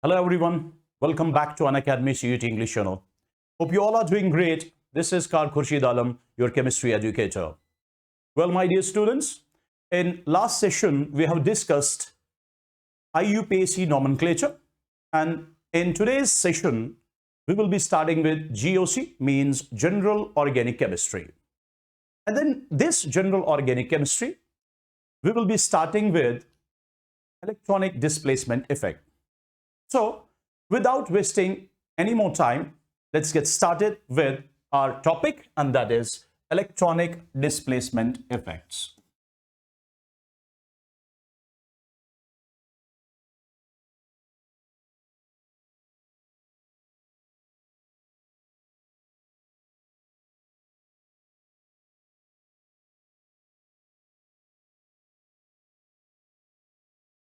Hello everyone, welcome back to Unacademy CUET English channel. Hope you all are doing great. This is Khursheed Aalam, your chemistry educator. Well, my dear students, in last session we have discussed IUPAC nomenclature, and in today's session we will be starting with GOC, means General Organic Chemistry. And then this General Organic Chemistry, we will be starting with electronic displacement effect. So, without wasting any more time, let's get started with our topic, and that is electronic displacement effects.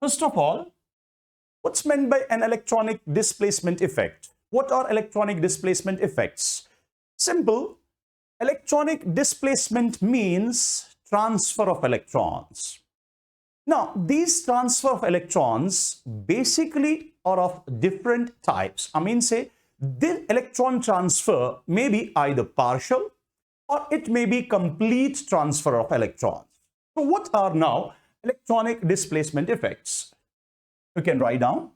First of all, what's meant by an electronic displacement effect? What are electronic displacement effects? Simple. Electronic displacement means transfer of electrons. Now, these transfer of electrons basically are of different types. Say, the electron transfer may be either partial or it may be complete transfer of electrons. So, what are now electronic displacement effects? You can write down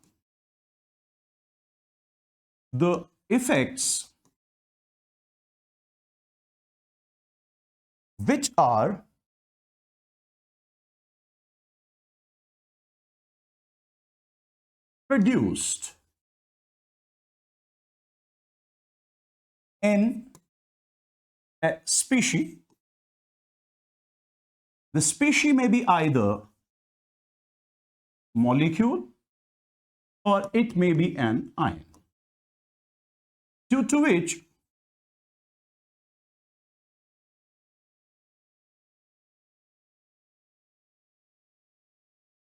the effects which are produced in a species. The species may be either molecule or it may be an ion, due to which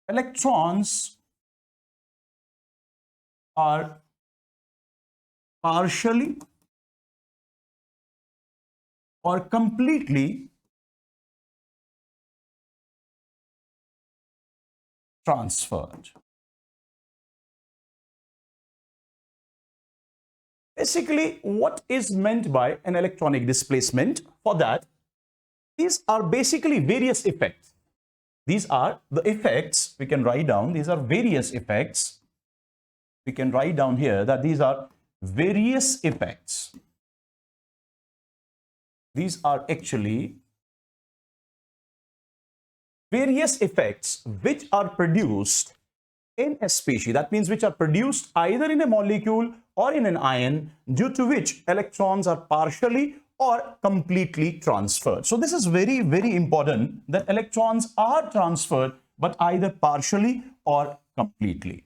electrons are partially or completely transferred. Basically, what is meant by an electronic displacement? For that, these are basically various effects. These are the effects we can write down. These are various effects. We can write down here that these are various effects. These are actually various effects which are produced in a species. That means which are produced either in a molecule or in an ion, due to which electrons are partially or completely transferred. So this is very, very important, that electrons are transferred but either partially or completely.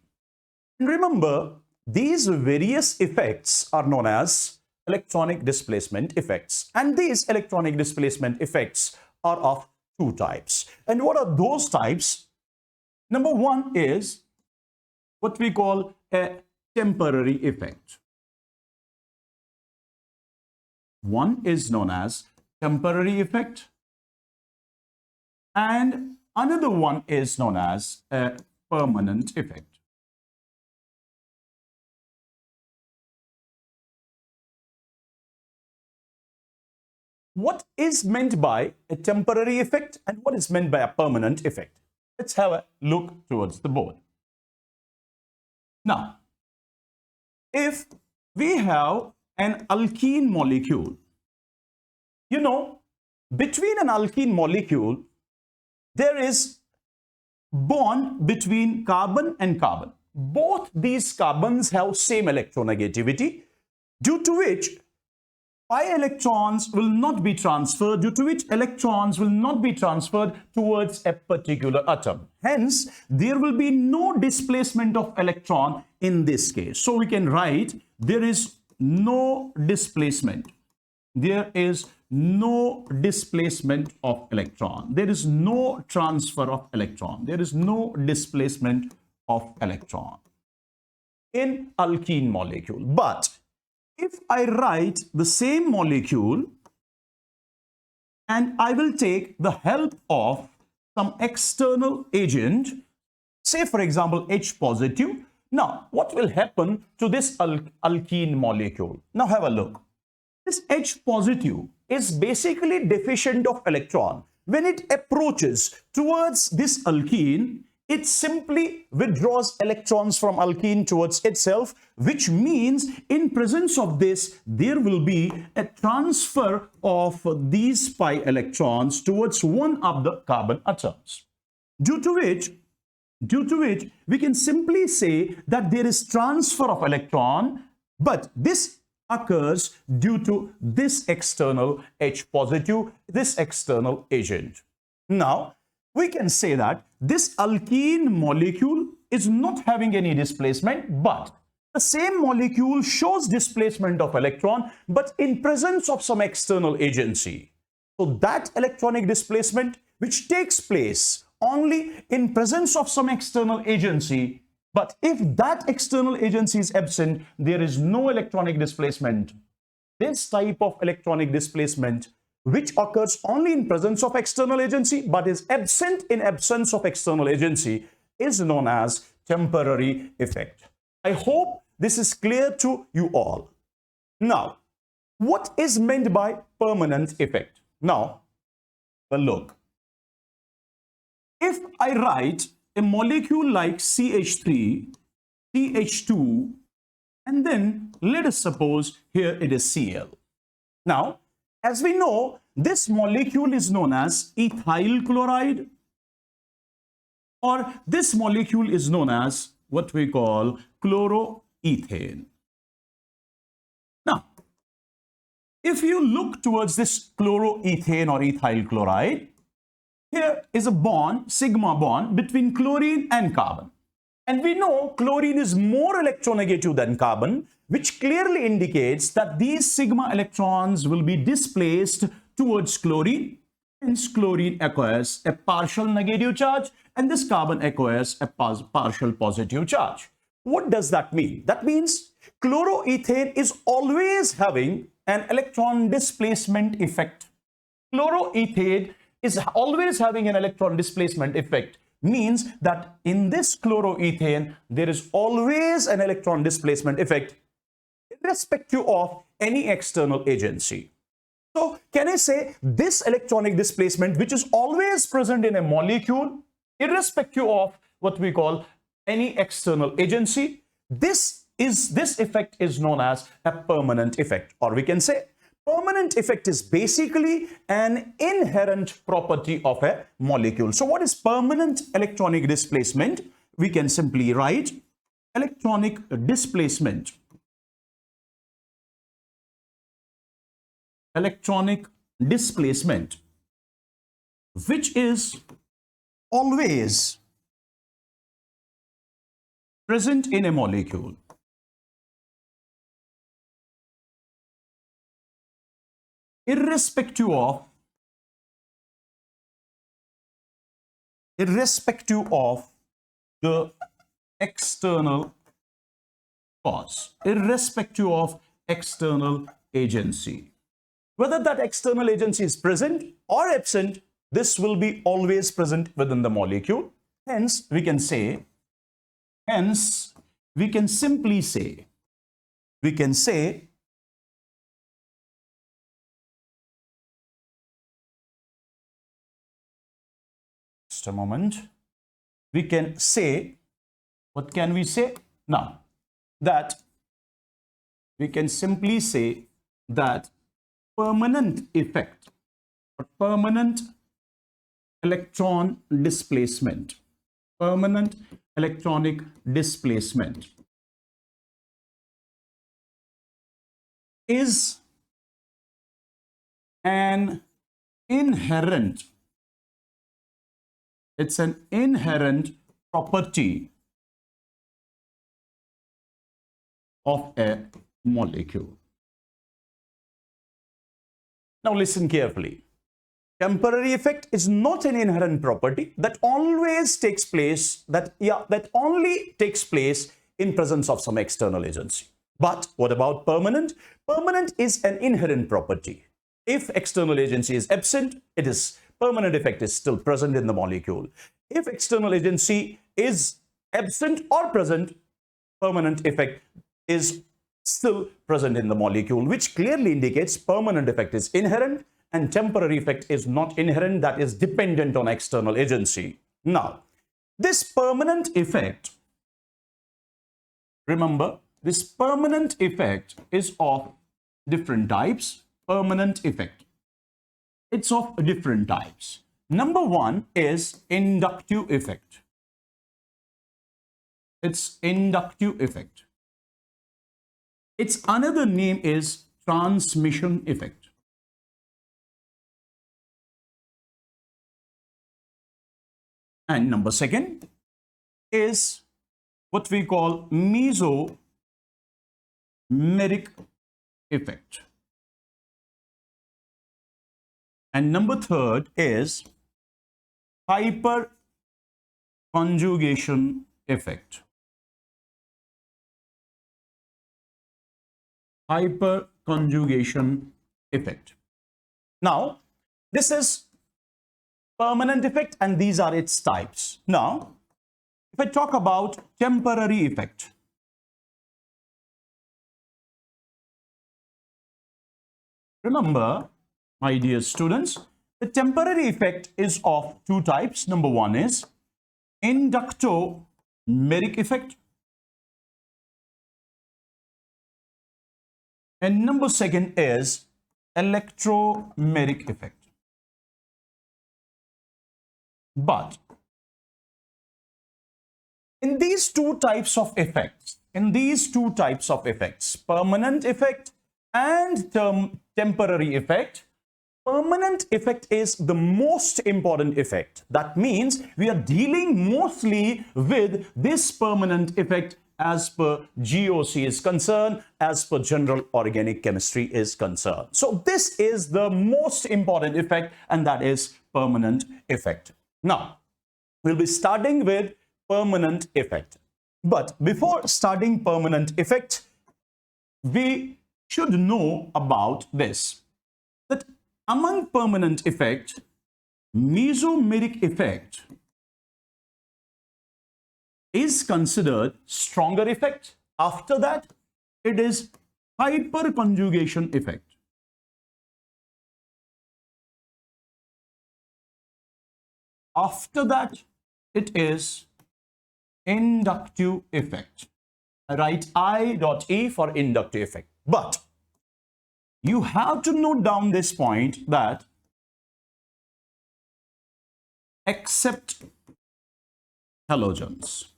And remember, these various effects are known as electronic displacement effects. And these electronic displacement effects are of two types. And what are those types? Number one is what we call a temporary effect. One is known as temporary effect, and another one is known as a permanent effect. What is meant by a temporary effect and what is meant by a permanent effect? Let's have a look towards the board. Now, if we have an alkene molecule, between an alkene molecule, there is bond between carbon and carbon. Both these carbons have same electronegativity, due to which pi electrons will not be transferred, due to which electrons will not be transferred towards a particular atom. Hence, there will be no displacement of electron in this case. So we can write there is no displacement. There is no displacement of electron. There is no transfer of electron. There is no displacement of electron in alkene molecule. But if I write the same molecule and I will take the help of some external agent, say for example H positive, Now, what will happen to this alkene molecule? Now, have a look. This H positive is basically deficient of electron. When it approaches towards this alkene, it simply withdraws electrons from alkene towards itself, which means in presence of this, there will be a transfer of these pi electrons towards one of the carbon atoms. Due to which we can simply say that there is transfer of electron, but this occurs due to this external H positive, this external agent. Now, we can say that this alkene molecule is not having any displacement, but the same molecule shows displacement of electron, but in presence of some external agency. So that electronic displacement, which takes place only in presence of some external agency, but if that external agency is absent, there is no electronic displacement. This type of electronic displacement, which occurs only in presence of external agency, but is absent in absence of external agency, is known as temporary effect. I hope this is clear to you all. Now, what is meant by permanent effect? Now, well, look. If I write a molecule like CH3, CH2, and then let us suppose here it is Cl. Now, as we know, this molecule is known as ethyl chloride, or this molecule is known as what we call chloroethane. Now, if you look towards this chloroethane or ethyl chloride, here is a bond, sigma bond, between chlorine and carbon. And we know chlorine is more electronegative than carbon, which clearly indicates that these sigma electrons will be displaced towards chlorine. Hence, chlorine acquires a partial negative charge and this carbon acquires a partial positive charge. What does that mean? That means chloroethane is always having an electron displacement effect. Chloroethane is always having an electron displacement effect, means that in this chloroethane, there is always an electron displacement effect irrespective of any external agency. So, can I say this electronic displacement, which is always present in a molecule, irrespective of what we call any external agency, this effect is known as a permanent effect, or we can say permanent effect is basically an inherent property of a molecule. So what is permanent electronic displacement? We can simply write electronic displacement. Electronic displacement, which is always present in a molecule. Irrespective of the external cause, irrespective of external agency. Whether that external agency is present or absent, this will be always present within the molecule. Hence, we can simply say, just a moment, we can say, what can we say now? That we can simply say that permanent effect or permanent electron displacement, permanent electronic displacement is an inherent, it's an inherent property of a molecule. Now listen carefully. Temporary effect is not an inherent property that always takes place, that only takes place in presence of some external agency. But what about permanent? Permanent is an inherent property. If external agency is absent, permanent effect is still present in the molecule. If external agency is absent or present, permanent effect is still present in the molecule, which clearly indicates permanent effect is inherent and temporary effect is not inherent, that is dependent on external agency. Now, this permanent effect, remember, this permanent effect is of different types. Permanent effect, it's of different types. Number one is inductive effect. It's inductive effect. Its another name is transmission effect. And number second is what we call mesomeric effect. And number third is hyperconjugation effect. Hyperconjugation effect. Now, this is permanent effect and these are its types. Now, if I talk about temporary effect, remember, my dear students, the temporary effect is of two types. Number one is inductomeric effect. And number second is electromeric effect. But in these two types of effects, permanent effect and temporary effect, permanent effect is the most important effect. That means we are dealing mostly with this permanent effect as per GOC is concerned, as per general organic chemistry is concerned. So this is the most important effect, and that is permanent effect. Now, we'll be starting with permanent effect. But before starting permanent effect, we should know about this, that among permanent effect, mesomeric effect is considered stronger effect. After that, it is hyperconjugation effect. After that, it is inductive effect. I write I.E for inductive effect. But you have to note down this point that except halogens.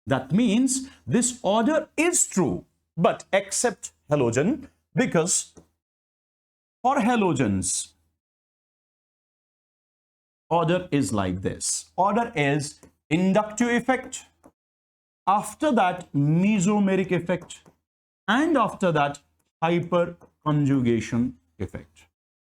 That means this order is true, but except halogen, because for halogens, order is like this. Order is inductive effect, after that mesomeric effect, and after that hyperconjugation effect.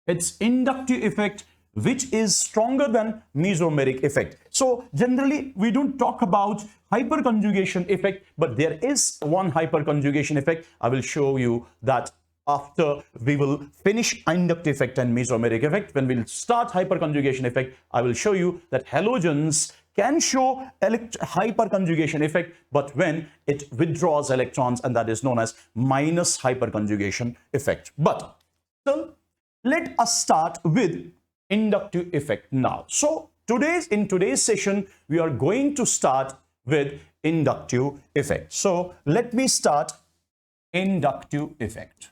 It's inductive effect which is stronger than mesomeric effect. So generally we don't talk about hyperconjugation effect, but there is one hyperconjugation effect. I will show you that after we will finish inductive effect and mesomeric effect. When we'll start hyperconjugation effect, I will show you that halogens can show hyperconjugation effect, but when it withdraws electrons, and that is known as minus hyperconjugation effect. But still, let us start with inductive effect now. So in today's session, we are going to start with inductive effect. So let me start inductive effect.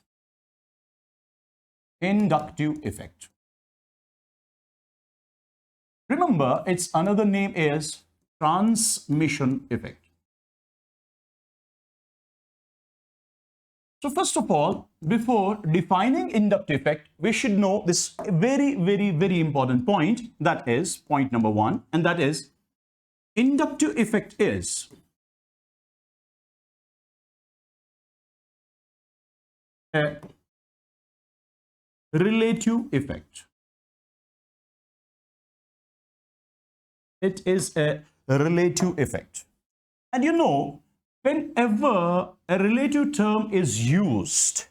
Inductive effect. Remember, its another name is transmission effect. So first of all, before defining inductive effect, we should know this very important point, that is point number one, and that is inductive effect is a relative effect. It is a relative effect. And you know, whenever a relative term is used,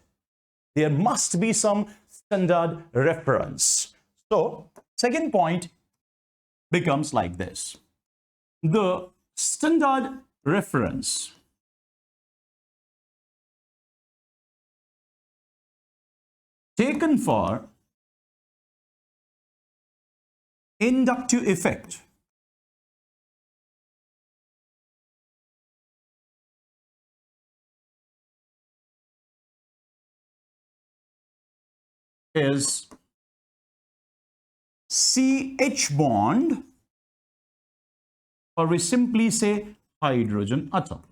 there must be some standard reference. So, second point becomes like this. The standard reference taken for inductive effect is CH bond, or we simply say hydrogen atom.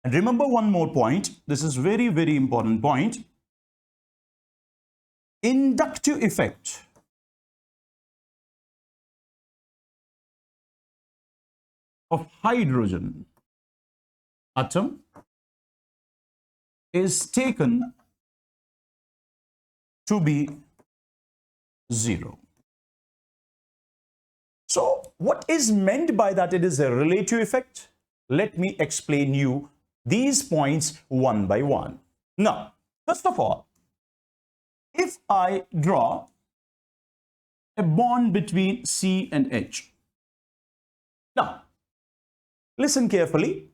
And remember one more point. This is very, very important point. Inductive effect of hydrogen atom is taken to be 0. So what is meant by that? It is a relative effect. Let me explain you these points one by one. Now, first of all, if I draw a bond between C and H. Now, listen carefully.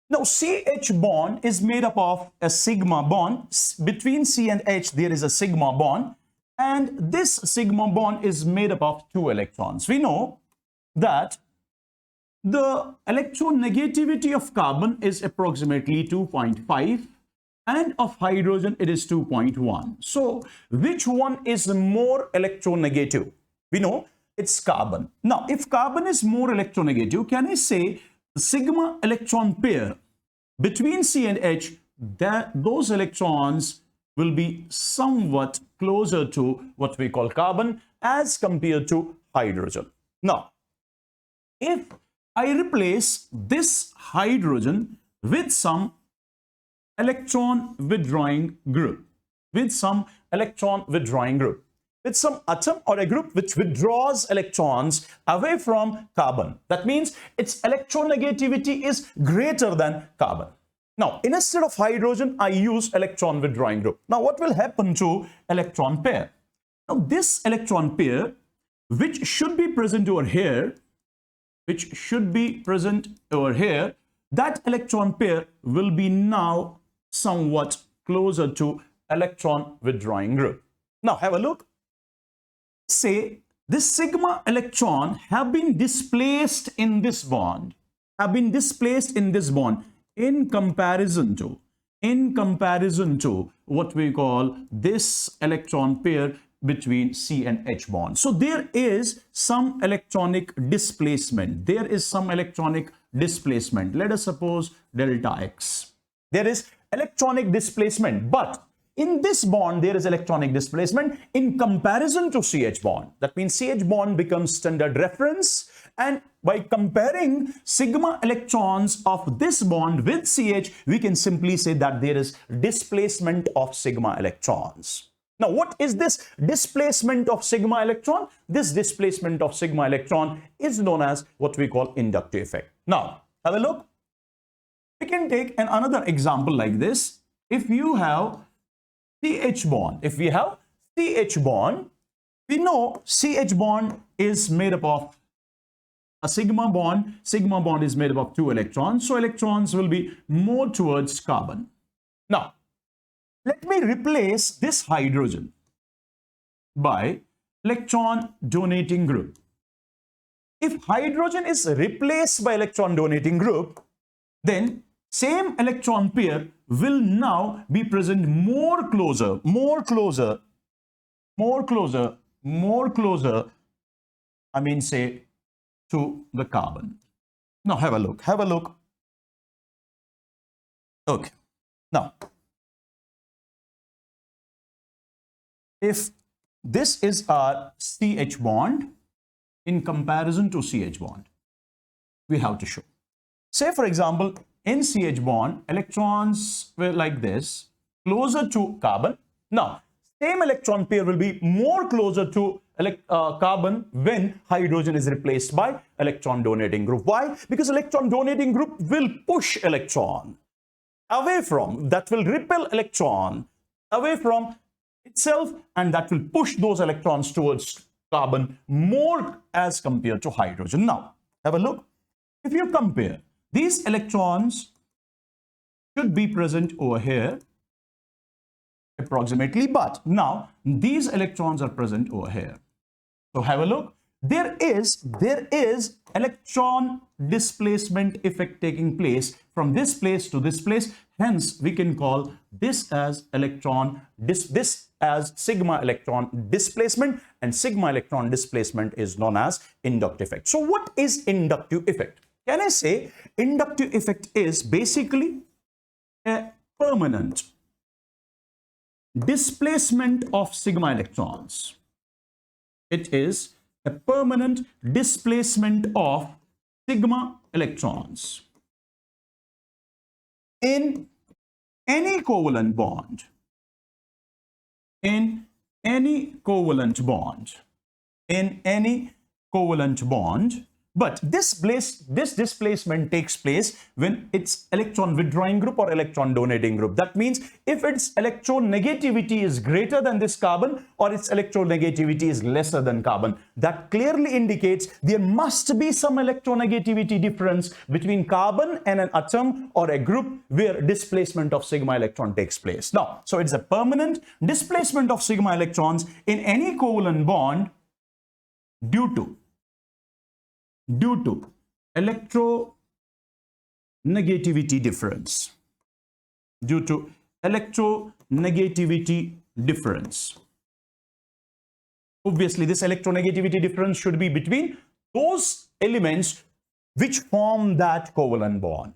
Now, CH bond is made up of a sigma bond. Between C and H, there is a sigma bond. And this sigma bond is made up of 2 electrons. We know that the electronegativity of carbon is approximately 2.5 and of hydrogen it is 2.1. So which one is more electronegative? We know it's carbon. Now, if carbon is more electronegative, can I say sigma electron pair between C and H, that those electrons will be somewhat closer to what we call carbon as compared to hydrogen. Now, if I replace this hydrogen with some electron withdrawing group, with some atom or a group which withdraws electrons away from carbon. That means its electronegativity is greater than carbon. Now, instead of hydrogen, I use electron withdrawing group. Now, what will happen to electron pair? Now, this electron pair, which should be present over here, that electron pair will be now somewhat closer to electron withdrawing group. Now, have a look. Say this sigma electron have been displaced in this bond, in comparison to what we call this electron pair between C and H bond. So there is some electronic displacement. Let us suppose delta X. There is electronic displacement, but in this bond, there is electronic displacement in comparison to CH bond. That means CH bond becomes standard reference. And by comparing sigma electrons of this bond with CH, we can simply say that there is displacement of sigma electrons. Now, what is this displacement of sigma electron? This displacement of sigma electron is known as what we call inductive effect. Now, have a look. We can take another example like this. If you have CH bond, we know CH bond is made up of a sigma bond. Sigma bond is made up of 2 electrons. So electrons will be more towards carbon. Now, let me replace this hydrogen by electron donating group. If hydrogen is replaced by electron donating group, then same electron pair will now be present more closer, I mean say to the carbon. Now have a look. Okay. Now, if this is our CH bond in comparison to CH bond, we have to show. Say for example, in CH bond, electrons were like this, closer to carbon. Now, same electron pair will be more closer to carbon when hydrogen is replaced by electron donating group. Why? Because electron donating group will push electron away from, that will repel electron away from itself, and that will push those electrons towards carbon more as compared to hydrogen. Now, have a look. If you compare, these electrons should be present over here, approximately. But now these electrons are present over here. So have a look. There is electron displacement effect taking place from this place to this place. Hence, we can call this as this as sigma electron displacement, and sigma electron displacement is known as inductive effect. So what is inductive effect? Can I say inductive effect is basically a permanent displacement of sigma electrons. It is a permanent displacement of sigma electrons in any covalent bond. In any covalent bond. But this displacement takes place when it's electron withdrawing group or electron donating group. That means if its electronegativity is greater than this carbon or its electronegativity is lesser than carbon, that clearly indicates there must be some electronegativity difference between carbon and an atom or a group where displacement of sigma electron takes place. Now, so it's a permanent displacement of sigma electrons in any covalent bond due to electronegativity difference. Due to electronegativity difference. Obviously, this electronegativity difference should be between those elements which form that covalent bond.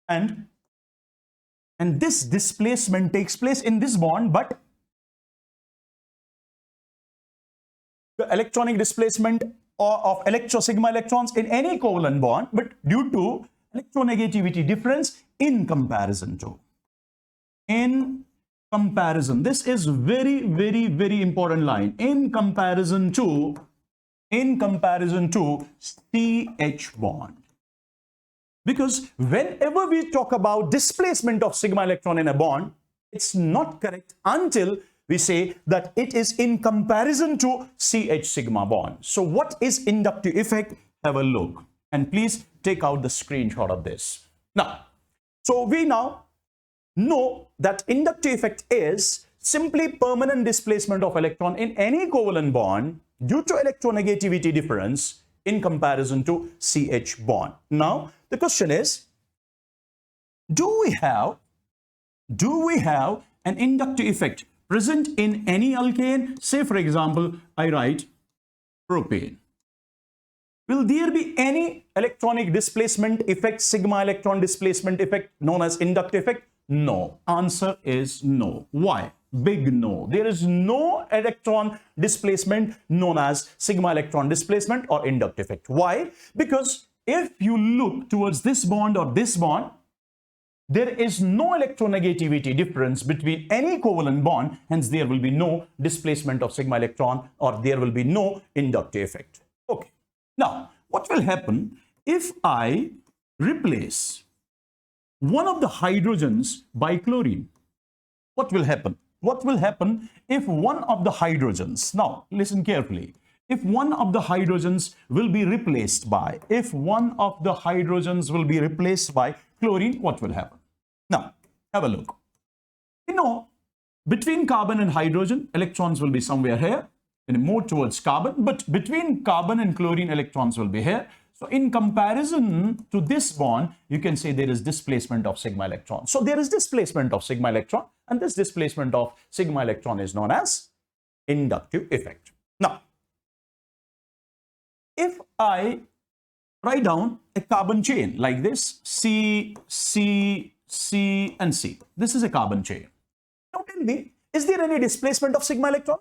And this displacement takes place in this bond, but the electronic displacement of sigma electrons in any covalent bond, but due to electronegativity difference in comparison to. This is very, very, very important line. In comparison to CH bond. Because whenever we talk about displacement of sigma electron in a bond, it's not correct until we say that it is in comparison to CH sigma bond. So what is inductive effect? Have a look. And please take out the screenshot of this. Now, so we now know that inductive effect is simply permanent displacement of electron in any covalent bond due to electronegativity difference in comparison to CH bond. Now, the question is, do we have an inductive effect present in any alkane? Say, for example, I write propane. Will there be any electronic displacement effect, sigma electron displacement effect known as inductive effect? No. Answer is no. Why? Big no. There is no electron displacement known as sigma electron displacement or inductive effect. Why? Because if you look towards this bond or this bond, there is no electronegativity difference between any covalent bond, hence there will be no displacement of sigma electron or there will be no inductive effect. Okay. Now, what will happen if I replace one of the hydrogens by chlorine? What will happen? What will happen if one of the hydrogens, now listen carefully, if one of the hydrogens will be replaced by, chlorine, what will happen? Now, have a look. You know, between carbon and hydrogen, electrons will be somewhere here, and more towards carbon, but between carbon and chlorine, electrons will be here. So in comparison to this bond, you can say there is displacement of sigma electron. So there is displacement of sigma electron, and this displacement of sigma electron is known as inductive effect. Now, if I write down a carbon chain like this, C, C, C, and C. This is a carbon chain. Now tell me, is there any displacement of sigma electron?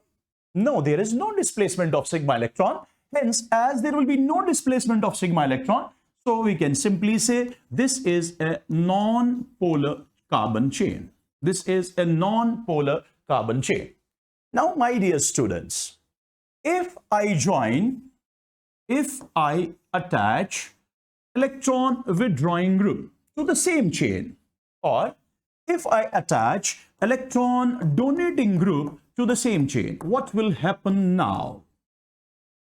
No, there is no displacement of sigma electron. Hence, as there will be no displacement of sigma electron, so we can simply say this is a non-polar carbon chain. This is a non-polar carbon chain. Now, my dear students, if I attach electron withdrawing group to the same chain, or if I attach electron donating group to the same chain, what will happen now?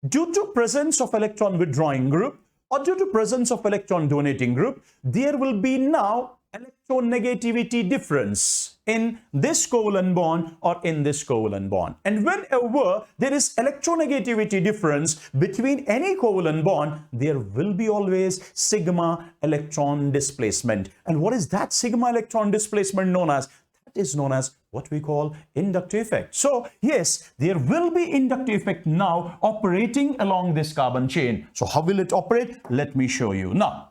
Due to presence of electron withdrawing group or due to presence of electron donating group, there will be now electronegativity difference in this covalent bond or in this covalent bond. And whenever there is electronegativity difference between any covalent bond, there will be always sigma electron displacement. And what is that sigma electron displacement known as? That is known as what we call inductive effect. So yes, there will be inductive effect now operating along this carbon chain. So how will it operate? Let me show you. Now,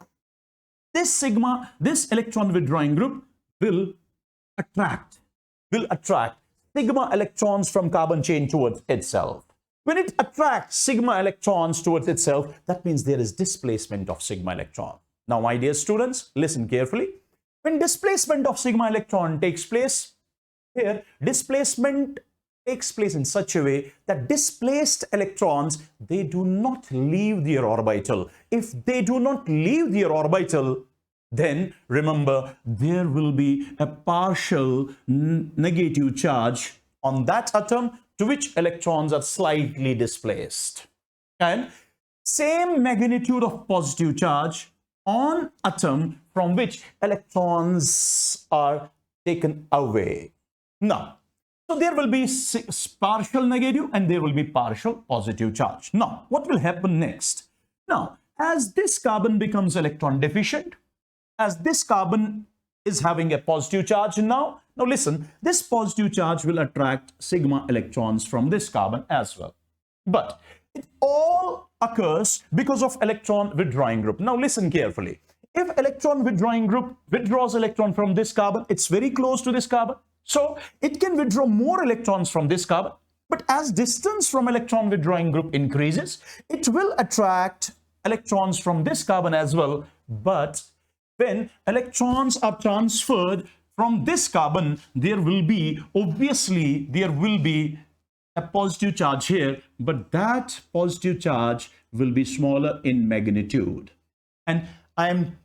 this electron withdrawing group will attract sigma electrons from carbon chain towards itself. When it attracts sigma electrons towards itself, that means there is displacement of sigma electron. Now, my dear students, listen carefully. When displacement of sigma electron takes place, here displacement takes place in such a way that displaced electrons, they do not leave their orbital. If they do not leave their orbital, then remember there will be a partial negative charge on that atom to which electrons are slightly displaced. And same magnitude of positive charge on atom from which electrons are taken away. Now, so there will be partial negative and there will be partial positive charge. Now, what will happen next? Now, as this carbon becomes electron deficient, as this carbon is having a positive charge now listen, this positive charge will attract sigma electrons from this carbon as well. But it all occurs because of electron withdrawing group. Now listen carefully. If electron withdrawing group withdraws electron from this carbon, it's very close to this carbon. So it can withdraw more electrons from this carbon. But as distance from electron withdrawing group increases, it will attract electrons from this carbon as well. But when electrons are transferred from this carbon, there will be a positive charge here, but that positive charge will be smaller in magnitude. And I am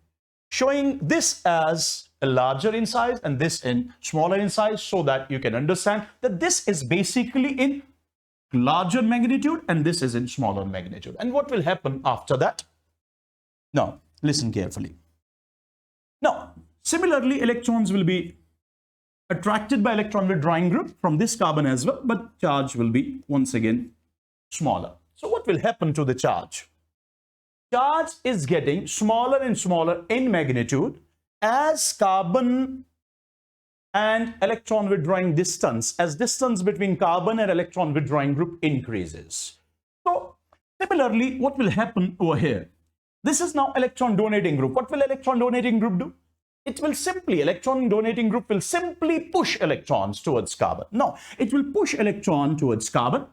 showing this as a larger in size and this in smaller in size so that you can understand that this is basically in larger magnitude and this is in smaller magnitude. And what will happen after that? Now, listen carefully. Now, similarly, electrons will be attracted by electron withdrawing group from this carbon as well, but charge will be once again smaller. So what will happen to the charge? Charge is getting smaller and smaller in magnitude as carbon and electron withdrawing distance, as distance between carbon and electron withdrawing group increases. So similarly, what will happen over here? This is now electron donating group. What will electron donating group do? Electron donating group will simply push electrons towards carbon. No, it will push electron towards carbon.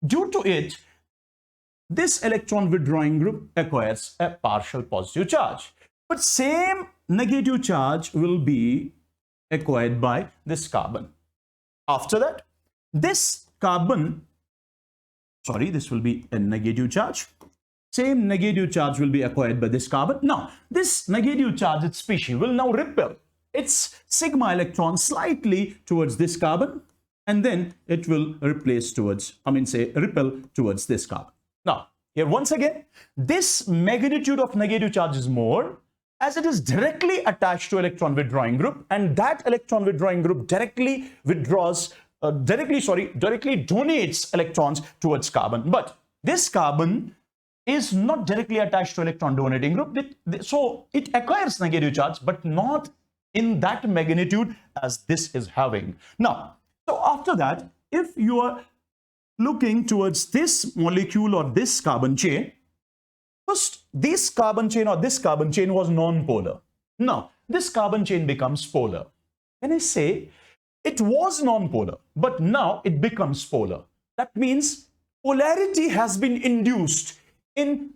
Due to it, this electron withdrawing group acquires a partial positive charge. But same negative charge will be acquired by this carbon. After that, this will be a negative charge. Same negative charge will be acquired by this carbon. Now, this negative charge, its species, will now repel its sigma electron slightly towards this carbon, and then it will repel towards this carbon. Now, here once again, this magnitude of negative charge is more as it is directly attached to electron withdrawing group, and that electron withdrawing group directly donates electrons towards carbon. But this carbon is not directly attached to electron donating group, so it acquires negative charge, but not in that magnitude as this is having. Now, so after that, if you are looking towards this molecule or this carbon chain, first this carbon chain was non-polar. Now, this carbon chain becomes polar. When I say it was non-polar, but now it becomes polar, that means polarity has been induced in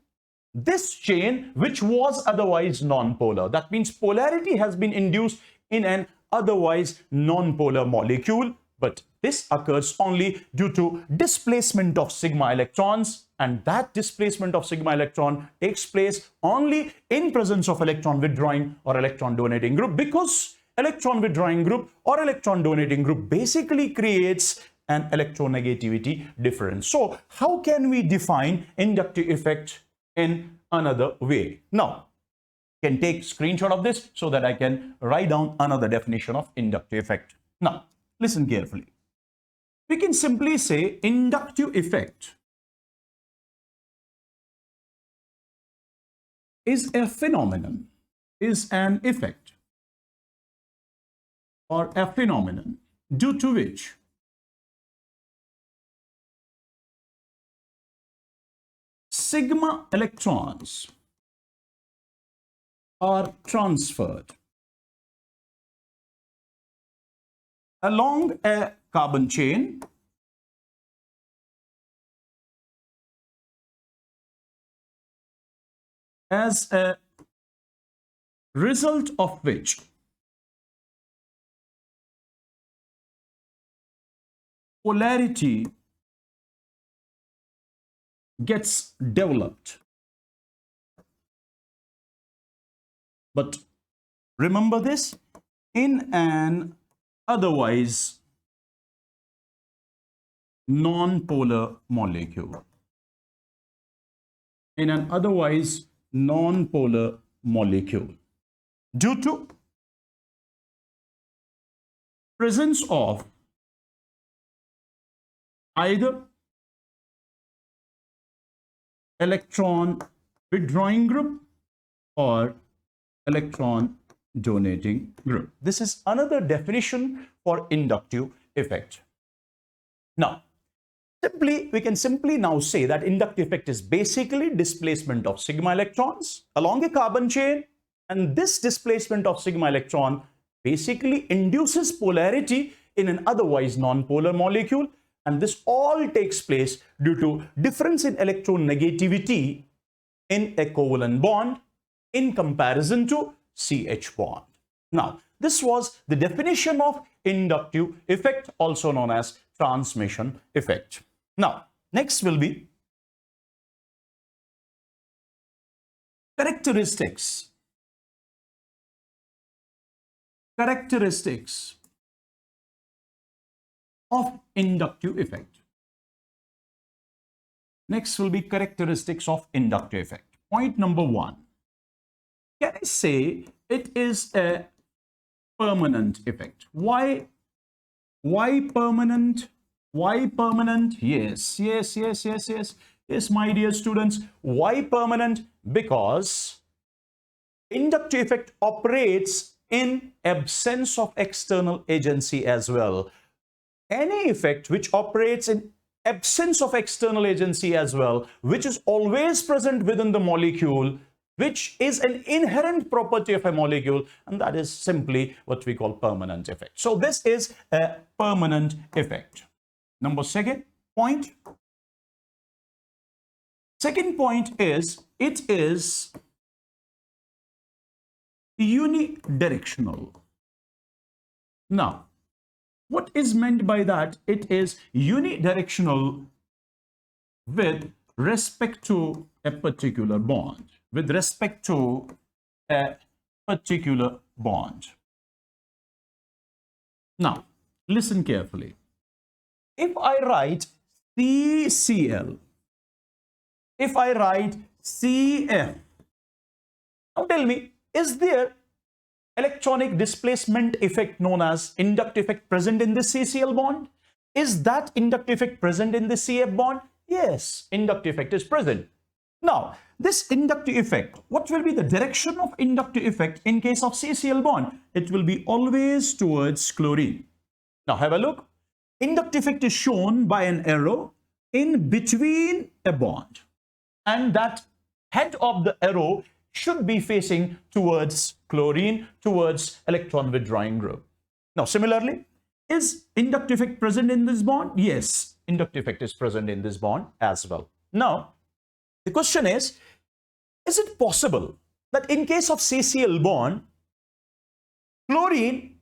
this chain which was otherwise non-polar. That means polarity has been induced in an otherwise non-polar molecule, but this occurs only due to displacement of sigma electrons, and that displacement of sigma electron takes place only in presence of electron withdrawing or electron donating group, because electron withdrawing group or electron donating group basically creates an electronegativity difference. So how can we define inductive effect in another way? Now, can take screenshot of this so that I can write down another definition of inductive effect. Now, listen carefully. We can simply say inductive effect is a phenomenon, is an effect or a phenomenon due to which sigma electrons are transferred along a carbon chain as a result of which polarity gets developed. But remember this, in an otherwise non-polar molecule. In an otherwise non-polar molecule, due to presence of either electron withdrawing group or electron donating group. This is another definition for inductive effect. Now, we can simply now say that inductive effect is basically displacement of sigma electrons along a carbon chain, and this displacement of sigma electron basically induces polarity in an otherwise non-polar molecule, and this all takes place due to difference in electronegativity in a covalent bond in comparison to CH bond. Now, this was the definition of inductive effect, also known as transmission effect. Now, next will be characteristics of inductive effect. Next will be characteristics of inductive effect. Point number 1. Can I say it is a permanent effect? Why permanent? Why permanent? Yes, my dear students. Why permanent? Because inductive effect operates in absence of external agency as well. Any effect which operates in absence of external agency as well, which is always present within the molecule, which is an inherent property of a molecule, and that is simply what we call permanent effect. So this is a permanent effect. Second point is it is unidirectional. Now, what is meant by that? It is unidirectional with respect to a particular bond. With respect to a particular bond. Now, listen carefully. If I write CCl, if I write CF, now tell me, is there electronic displacement effect known as inductive effect present in the CCl bond? Is that inductive effect present in the CF bond? Yes, inductive effect is present. Now, this inductive effect, what will be the direction of inductive effect in case of CCl bond? It will be always towards chlorine. Now, have a look. Inductive effect is shown by an arrow in between a bond, and that head of the arrow should be facing towards chlorine, towards electron withdrawing group. Now, similarly, is inductive effect present in this bond? Yes, inductive effect is present in this bond as well. Now, the question is it possible that in case of CCl bond, chlorine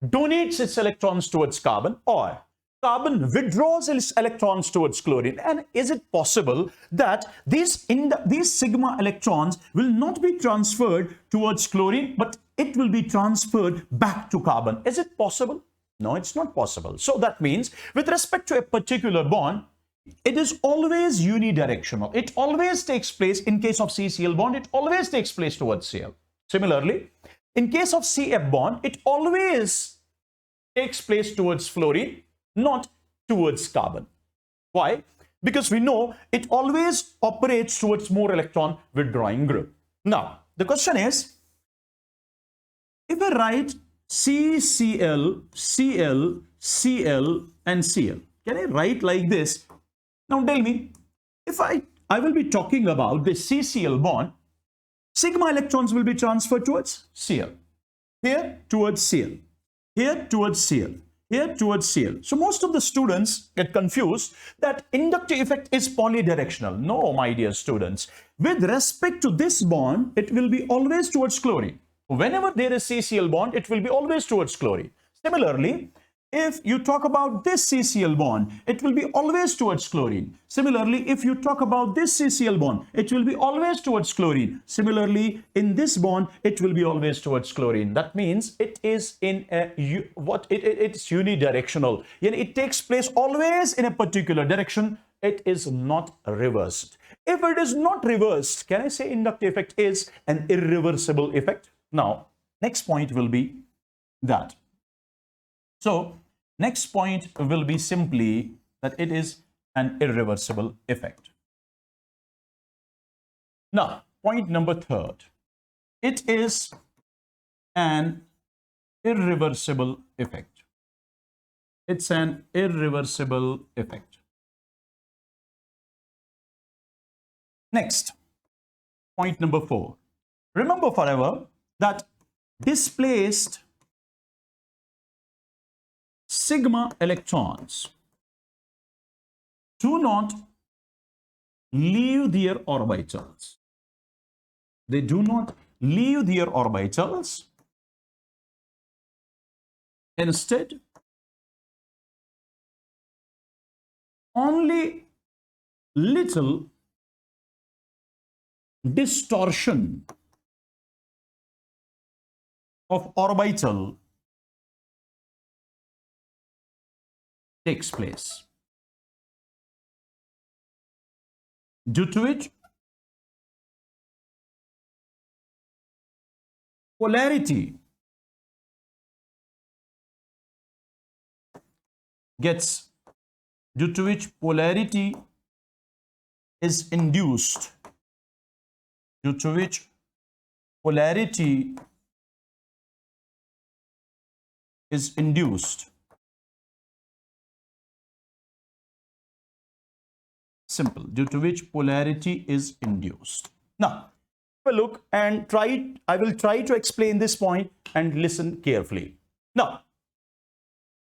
donates its electrons towards carbon, or carbon withdraws its electrons towards chlorine? And is it possible that these sigma electrons will not be transferred towards chlorine, but it will be transferred back to carbon? Is it possible? No, it's not possible. So that means with respect to a particular bond, it is always unidirectional. It always takes place in case of CCl bond, it always takes place towards Cl. Similarly, in case of CF bond, it always takes place towards fluorine, not towards carbon. Why? Because we know it always operates towards more electron withdrawing group. Now, the question is, if I write CCl, Cl, Cl, and Cl, can I write like this? Now tell me, if I will be talking about the CCl bond, sigma electrons will be transferred towards Cl. Here towards Cl. Here towards Cl. Here towards Cl. So most of the students get confused that inductive effect is polydirectional. No, my dear students. With respect to this bond, it will be always towards chlorine. Whenever there is CCl bond, it will be always towards chlorine. Similarly, if you talk about this CCl bond, it will be always towards chlorine. Similarly, if you talk about this CCl bond, it will be always towards chlorine. Similarly, in this bond, it will be always towards chlorine. That means it is in a it's unidirectional. It takes place always in a particular direction. It is not reversed. If it is not reversed, can I say inductive effect is an irreversible effect? Now, next point will be that. So, next point will be simply that it is an irreversible effect. Now, point number third. It is an irreversible effect. It's an irreversible effect. Next, point number 4. Remember forever that displaced sigma electrons do not leave their orbitals. They do not leave their orbitals. Instead, only little distortion of orbital takes place, due to which polarity is induced, Simple, due to which polarity is induced. Now, have a look and I will try to explain this point and listen carefully. Now,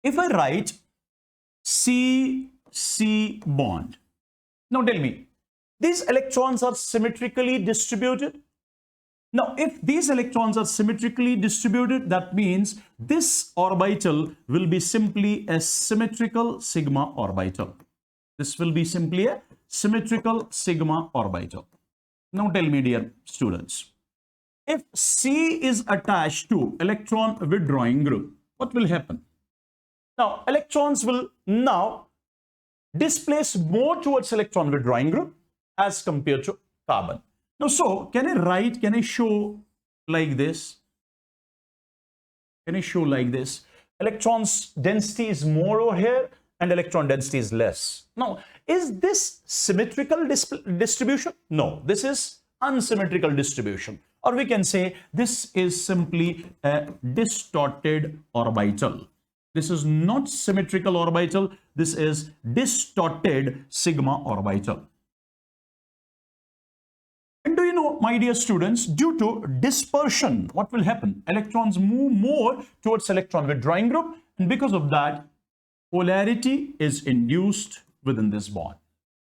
if I write C bond, now tell me, these electrons are symmetrically distributed. Now, if these electrons are symmetrically distributed, that means this orbital will be simply a symmetrical sigma orbital. This will be simply a symmetrical sigma orbital. Now tell me, dear students, if C is attached to electron withdrawing group, what will happen? Now, electrons will now displace more towards electron withdrawing group as compared to carbon. Now, so can I show like this? Electrons density is more over here and electron density is less. Now, is this symmetrical distribution? No, this is unsymmetrical distribution. Or we can say this is simply a distorted orbital. This is not symmetrical orbital. This is distorted sigma orbital. And do you know, my dear students, due to dispersion, what will happen? Electrons move more towards electron withdrawing group, and because of that, polarity is induced within this bond.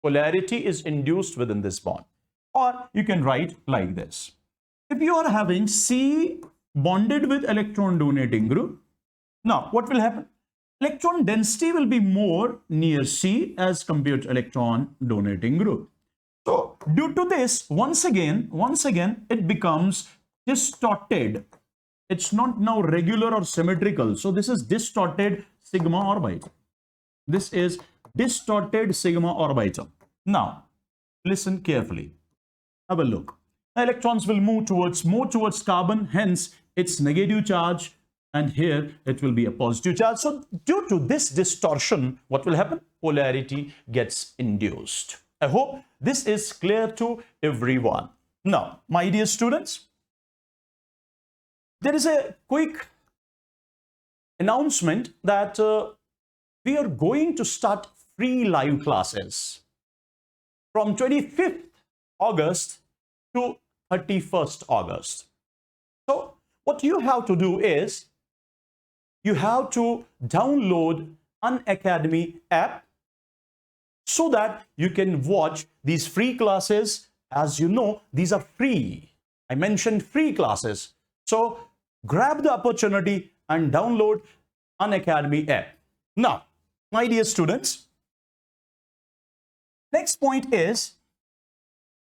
Polarity is induced within this bond. Or you can write like this. If you are having C bonded with electron donating group, now what will happen? Electron density will be more near C as compared to electron donating group. So due to this, once again, it becomes distorted. It's not now regular or symmetrical. So this is distorted sigma orbital. This is distorted sigma orbital. Now, listen carefully. Have a look. Electrons will move towards more towards carbon, hence its negative charge, and here it will be a positive charge. So due to this distortion, what will happen? Polarity gets induced. I hope this is clear to everyone. Now, my dear students, there is a quick announcement that we are going to start free live classes from 25th August to 31st August. So what you have to do is you have to download Unacademy app so that you can watch these free classes. As you know, these are free. I mentioned free classes. So grab the opportunity and download Unacademy app. Now, my dear students, next point is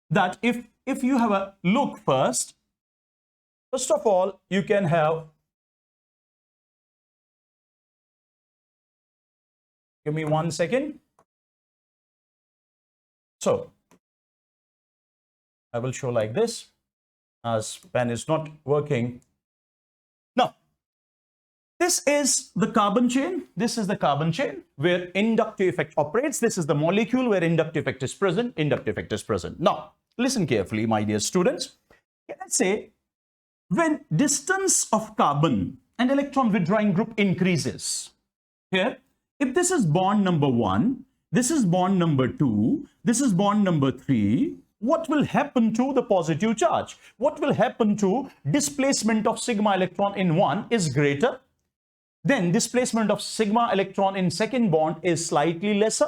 that if you have a look first of all, you can have, give me 1 second. So I will show like this, as pen is not working. Now, this is the carbon chain. This is the carbon chain where inductive effect operates. This is the molecule where inductive effect is present. Inductive effect is present. Now, listen carefully, my dear students. Let's say when distance of carbon and electron withdrawing group increases. Here, if this is bond number 1, this is bond number 2, this is bond number 3, what will happen to the positive charge? What will happen to displacement of sigma electron in 1 is greater. Then displacement of sigma electron in second bond is slightly lesser.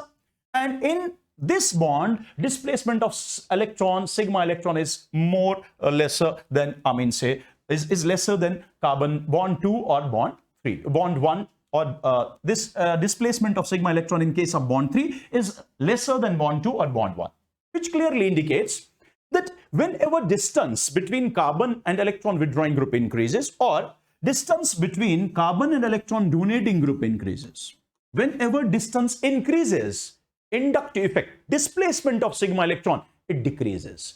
And in this bond, displacement of electron, sigma electron is more or lesser than, is lesser than carbon bond 2 or bond 3. Bond 1 or this displacement of sigma electron in case of bond 3 is lesser than bond 2 or bond 1, which clearly indicates that whenever distance between carbon and electron withdrawing group increases, or distance between carbon and electron donating group increases, whenever distance increases, inductive effect, displacement of sigma electron, it decreases.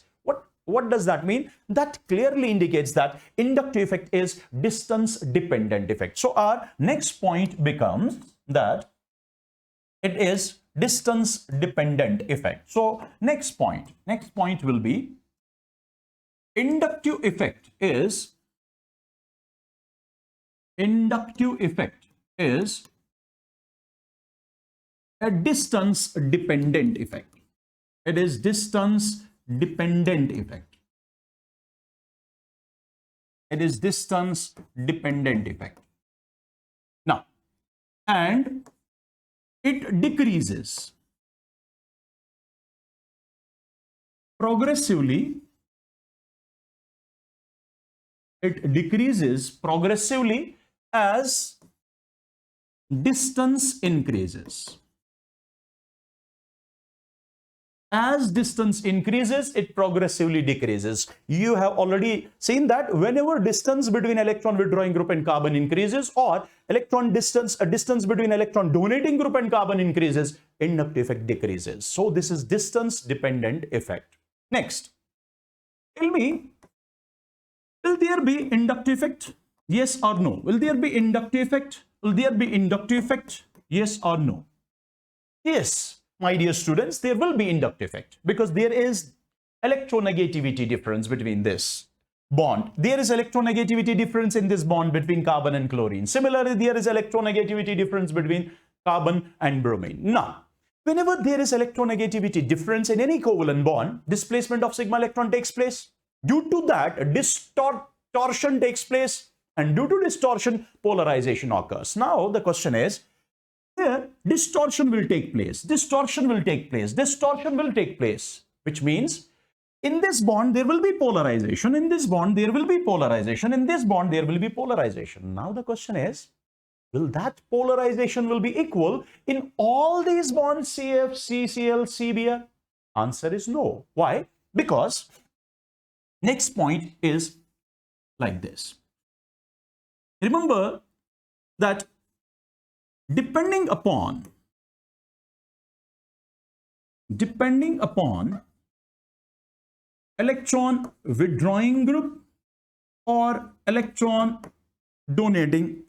What does that mean? That clearly indicates that inductive effect is distance dependent effect. So our next point becomes that it is distance dependent effect. So next point will be inductive effect is a distance dependent effect. It is distance dependent effect. It is distance dependent effect. Now, and it decreases progressively. It decreases progressively as distance increases. As distance increases, it progressively decreases. You have already seen that whenever distance between electron withdrawing group and carbon increases, or distance between electron donating group and carbon increases, inductive effect decreases. So this is distance dependent effect. Next, tell me, will there be inductive effect? Yes or no? Will there be inductive effect? Will there be inductive effect? Yes or no? Yes, my dear students, there will be inductive effect because there is electronegativity difference between this bond. There is electronegativity difference in this bond between carbon and chlorine. Similarly, there is electronegativity difference between carbon and bromine. Now, whenever there is electronegativity difference in any covalent bond, displacement of sigma electron takes place. Due to that, distortion takes place, and due to distortion, polarization occurs. Now, the question is, here, distortion will take place, distortion will take place, distortion will take place, which means in this bond, there will be polarization, in this bond, there will be polarization, in this bond, there will be polarization. Now, the question is, will that polarization will be equal in all these bonds, CF, CCl, CBr? Answer is no. Why? Because next point is like this. Remember that depending upon depending upon electron withdrawing group or electron donating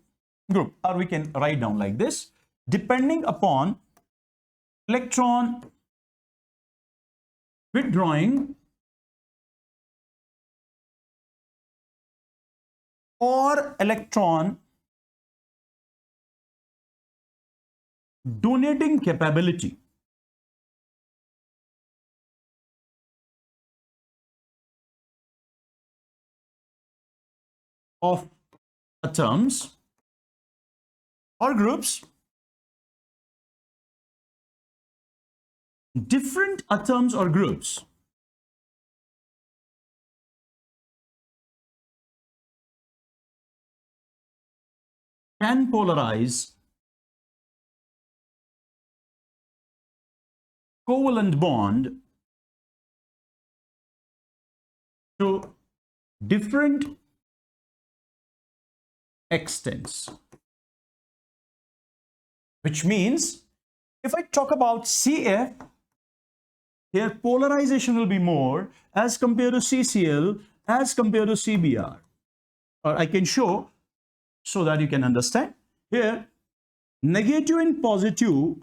group, or we can write down like this, depending upon electron withdrawing or electron donating capability of atoms or groups, different atoms or groups can polarize covalent bond to different extents. Which means if I talk about CF, here polarization will be more as compared to CCl, as compared to CBr. Or I can show so that you can understand. Here, negative and positive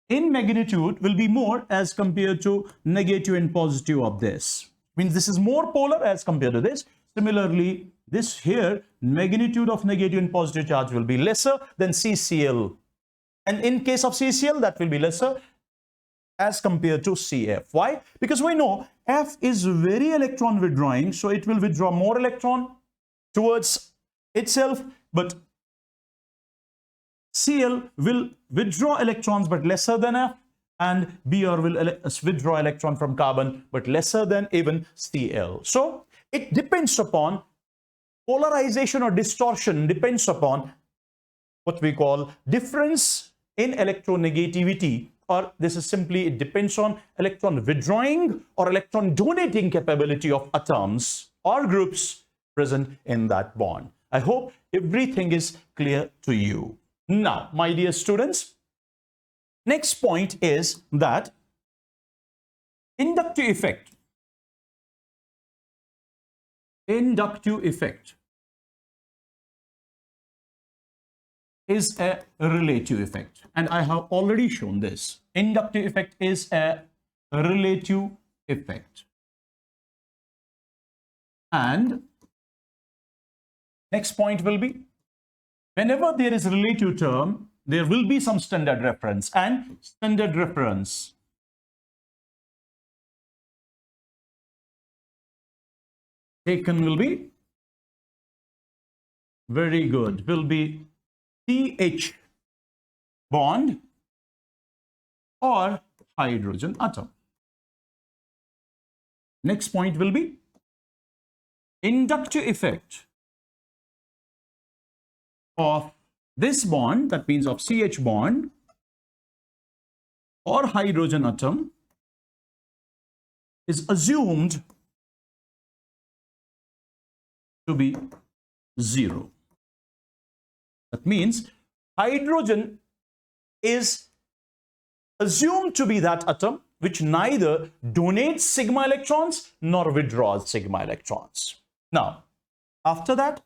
in magnitude will be more as compared to negative and positive of this. Means this is more polar as compared to this. Similarly, this here, magnitude of negative and positive charge will be lesser than CCl. And in case of CCl, that will be lesser as compared to CF. Why? Because we know F is very electron withdrawing, so it will withdraw more electron towards itself, but Cl will withdraw electrons but lesser than F, and Br will withdraw electron from carbon but lesser than even Cl. So it depends upon polarization or distortion, depends upon what we call difference in electronegativity, or this is simply it depends on electron withdrawing or electron donating capability of atoms or groups present in that bond. I hope everything is clear to you. Now, my dear students, next point is that inductive effect. Inductive effect is a relative effect, and I have already shown this. Inductive effect is a relative effect, and next point will be whenever there is a relative term, there will be some standard reference, and standard reference taken will be very good, will be CH bond or hydrogen atom. Next point will be inductive effect of this bond, that means of CH bond or hydrogen atom, is assumed to be 0. That means hydrogen is assumed to be that atom which neither donates sigma electrons nor withdraws sigma electrons. Now, after that,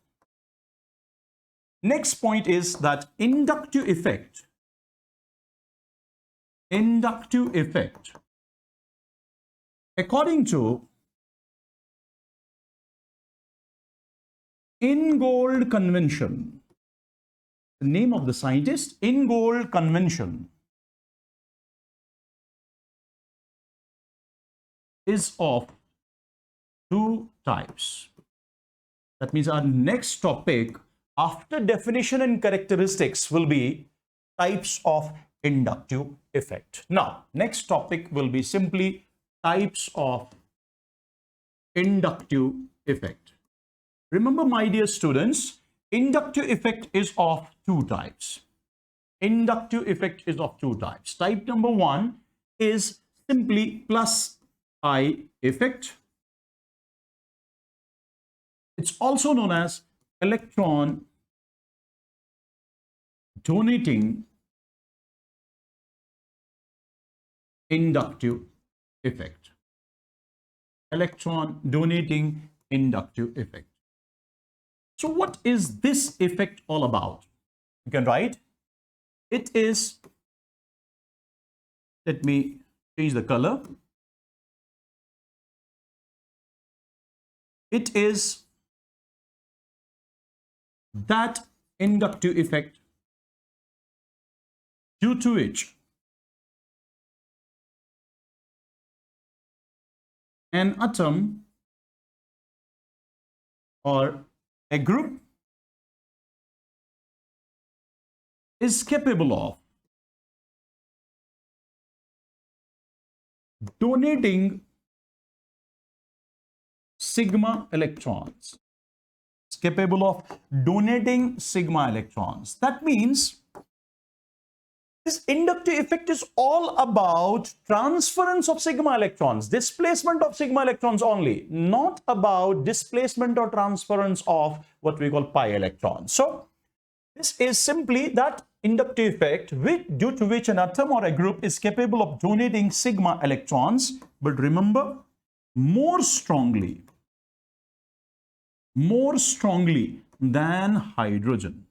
next point is that inductive effect. Inductive effect, according to Ingold convention, the name of the scientist, Ingold convention, is of two types. That means our next topic after definition and characteristics will be types of inductive effect. Now, next topic will be simply types of inductive effect. Remember, my dear students, inductive effect is of two types. Inductive effect is of two types. Type number one is simply plus I effect. It's also known as electron donating inductive effect. Electron donating inductive effect. So what is this effect all about? You can write, it is, let me change the color. It is that inductive effect due to which an atom or a group is capable of donating sigma electrons. It's capable of donating sigma electrons. That means this inductive effect is all about transference of sigma electrons, displacement of sigma electrons only, not about displacement or transference of what we call pi electrons. So this is simply that inductive effect due to which an atom or a group is capable of donating sigma electrons, but remember, more strongly than hydrogen.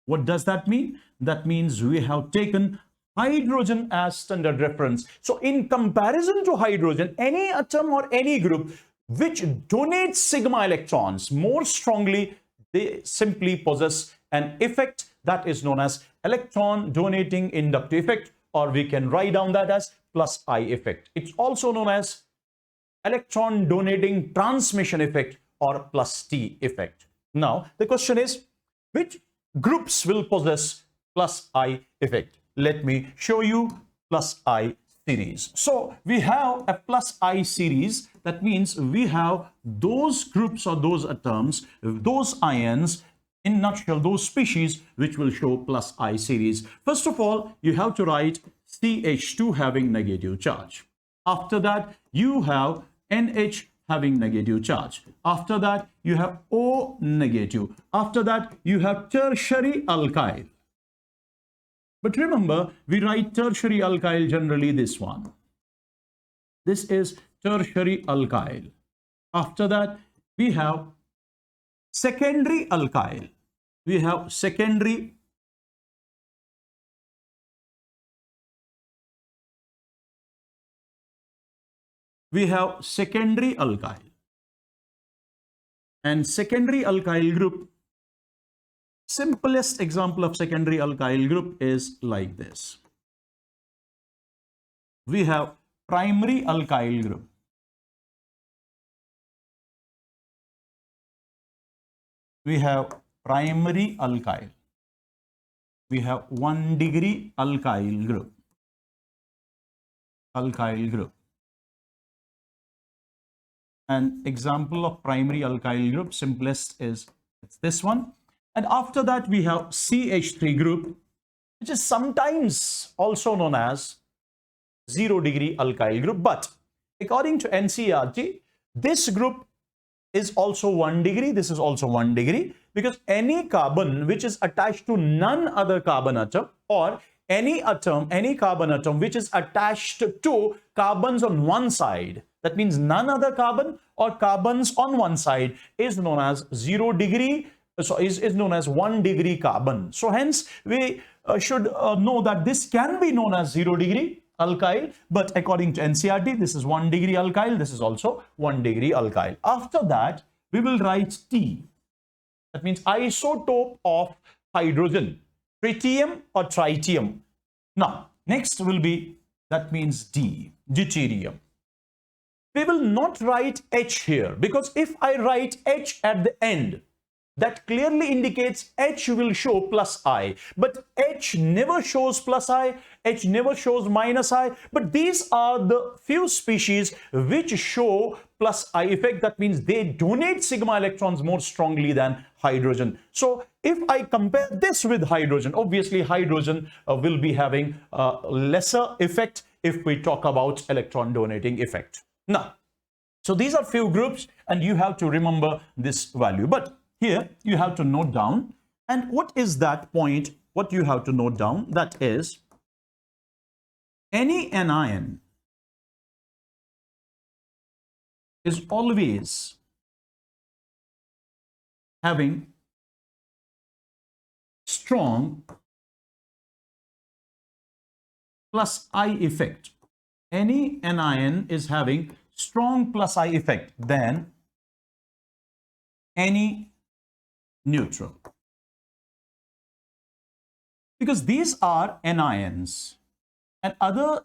What does that mean? That means we have taken hydrogen as standard reference. So in comparison to hydrogen, any atom or any group which donates sigma electrons more strongly, they simply possess an effect that is known as electron donating inductive effect, or we can write down that as plus I effect. It's also known as electron donating transmission effect or plus T effect. Now the question is, which groups will possess plus I effect? Let me show you plus I series. So we have a plus I series. That means we have those groups or those atoms, those ions, in nutshell, those species which will show plus I series. First of all, you have to write CH2 having negative charge. After that, you have NH having negative charge. After that, you have O negative. After that, you have tertiary alkyl. But remember, we write tertiary alkyl generally this one. This is tertiary alkyl. After that, we have secondary alkyl. We have secondary alkyl. And secondary alkyl group, simplest example of secondary alkyl group is like this. We have primary alkyl group. We have primary alkyl. We have 1 degree alkyl group. An example of primary alkyl group, simplest is this one. And after that, we have CH3 group, which is sometimes also known as 0 degree alkyl group. But according to NCERT, this group is also 1 degree. This is also 1 degree, because any carbon which is attached to none other carbon atom, or any carbon atom which is attached to carbons on one side, that means none other carbon or carbons on one side, is known as 0 degree. So is known as 1 degree carbon. So hence we should know that this can be known as 0 degree alkyl, but according to NCERT, this is 1 degree alkyl. This is also 1 degree alkyl. After that, we will write T. That means isotope of hydrogen, tritium or tritium. Now, next will be, that means D, deuterium. We will not write H here, because if I write H at the end, that clearly indicates H will show plus I, but H never shows plus I, H never shows minus I, but these are the few species which show plus I effect. That means they donate sigma electrons more strongly than hydrogen. So if I compare this with hydrogen, obviously hydrogen will be having a lesser effect if we talk about electron donating effect. Now, so these are few groups and you have to remember this value. But here you have to note down, and what is that point? What you have to note down, that is any anion is always having strong plus I effect. Any anion is having strong plus I effect than any neutral. Because these are anions and other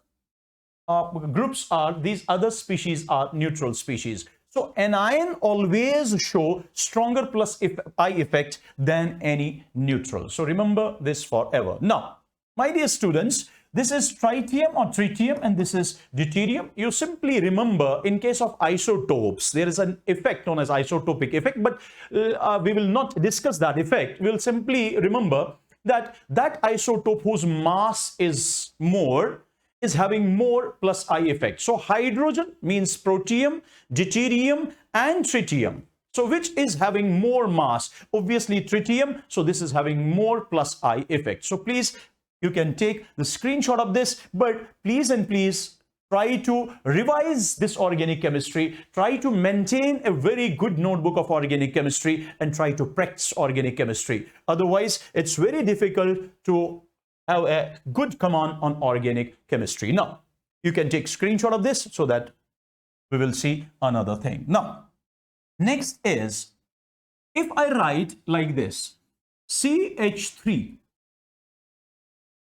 groups are, these other species are neutral species. So anion always show stronger plus I effect than any neutral. So remember this forever. Now, my dear students, this is tritium or tritium and this is deuterium. You simply remember in case of isotopes, there is an effect known as isotopic effect, but we will not discuss that effect. We will simply remember that that isotope whose mass is more is having more plus I effect. So hydrogen means protium, deuterium and tritium. So which is having more mass? Obviously tritium. So this is having more plus I effect. So please, you can take the screenshot of this, but please and please try to revise this organic chemistry, try to maintain a very good notebook of organic chemistry and try to practice organic chemistry. Otherwise, it's very difficult to have a good command on organic chemistry. Now, you can take screenshot of this so that we will see another thing. Now, next is, if I write like this, CH3,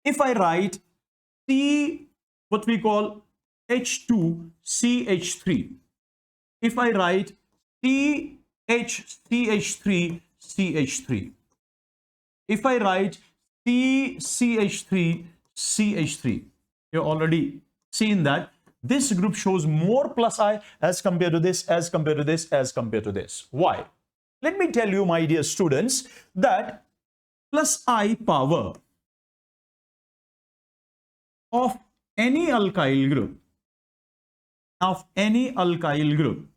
if I write what we call H2CH3, if I write CH3CH3, if I write CCH3CH3, you've already seen that this group shows more plus I as compared to this, as compared to this, as compared to this. Why? Let me tell you, my dear students, that plus I power of any alkyl group,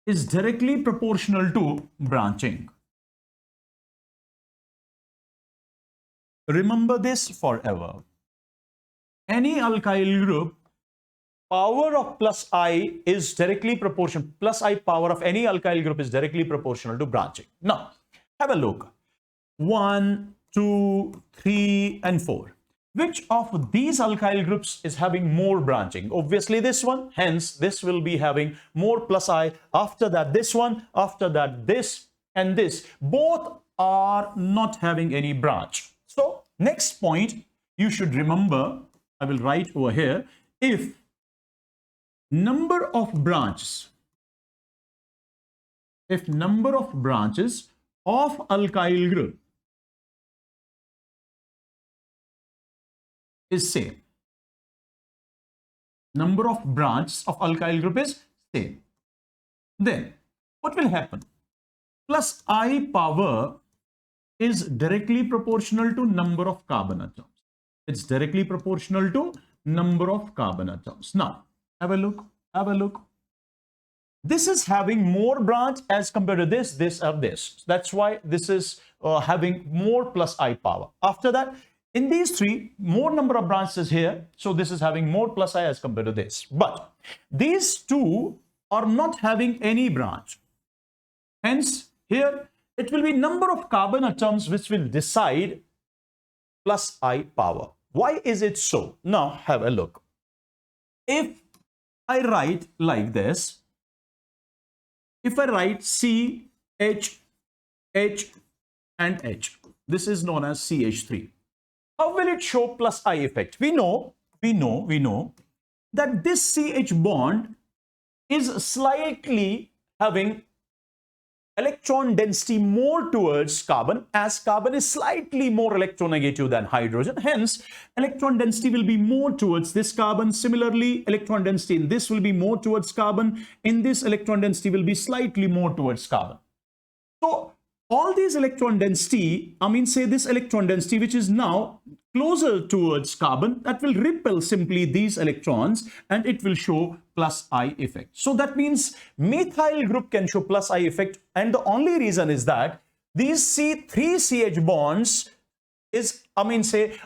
is directly proportional to branching. Remember this forever. Any alkyl group, power of plus I is directly proportional. Plus I power of any alkyl group is directly proportional to branching. Now, have a look. 1, 2, 3, and 4. Which of these alkyl groups is having more branching? Obviously this one, hence this will be having more plus I. After that this one, after that this and this. Both are not having any branch. So next point you should remember, I will write over here, if number of branches of alkyl group is same, number of branches of alkyl group is same, then what will happen? Plus I power is directly proportional to number of carbon atoms. It's directly proportional to number of carbon atoms. Now, have a look, have a look. This is having more branch as compared to this, this, or this. That's why this is having more plus I power. After that, in these three, more number of branches here. So this is having more plus I as compared to this. But these two are not having any branch. Hence, here it will be number of carbon atoms which will decide plus I power. Why is it so? Now, have a look. If I write like this, if I write C, H, H, and H, this is known as CH3. How will it show plus I effect? We know that this CH bond is slightly having electron density more towards carbon, as carbon is slightly more electronegative than hydrogen. Hence, electron density will be more towards this carbon. Similarly, electron density in this will be more towards carbon. In this, electron density will be slightly more towards carbon. So, all these electron density, say this electron density, which is now closer towards carbon, that will repel simply these electrons and it will show plus I effect. So that means methyl group can show plus I effect, and the only reason is that these C3CH bonds is, I mean, say,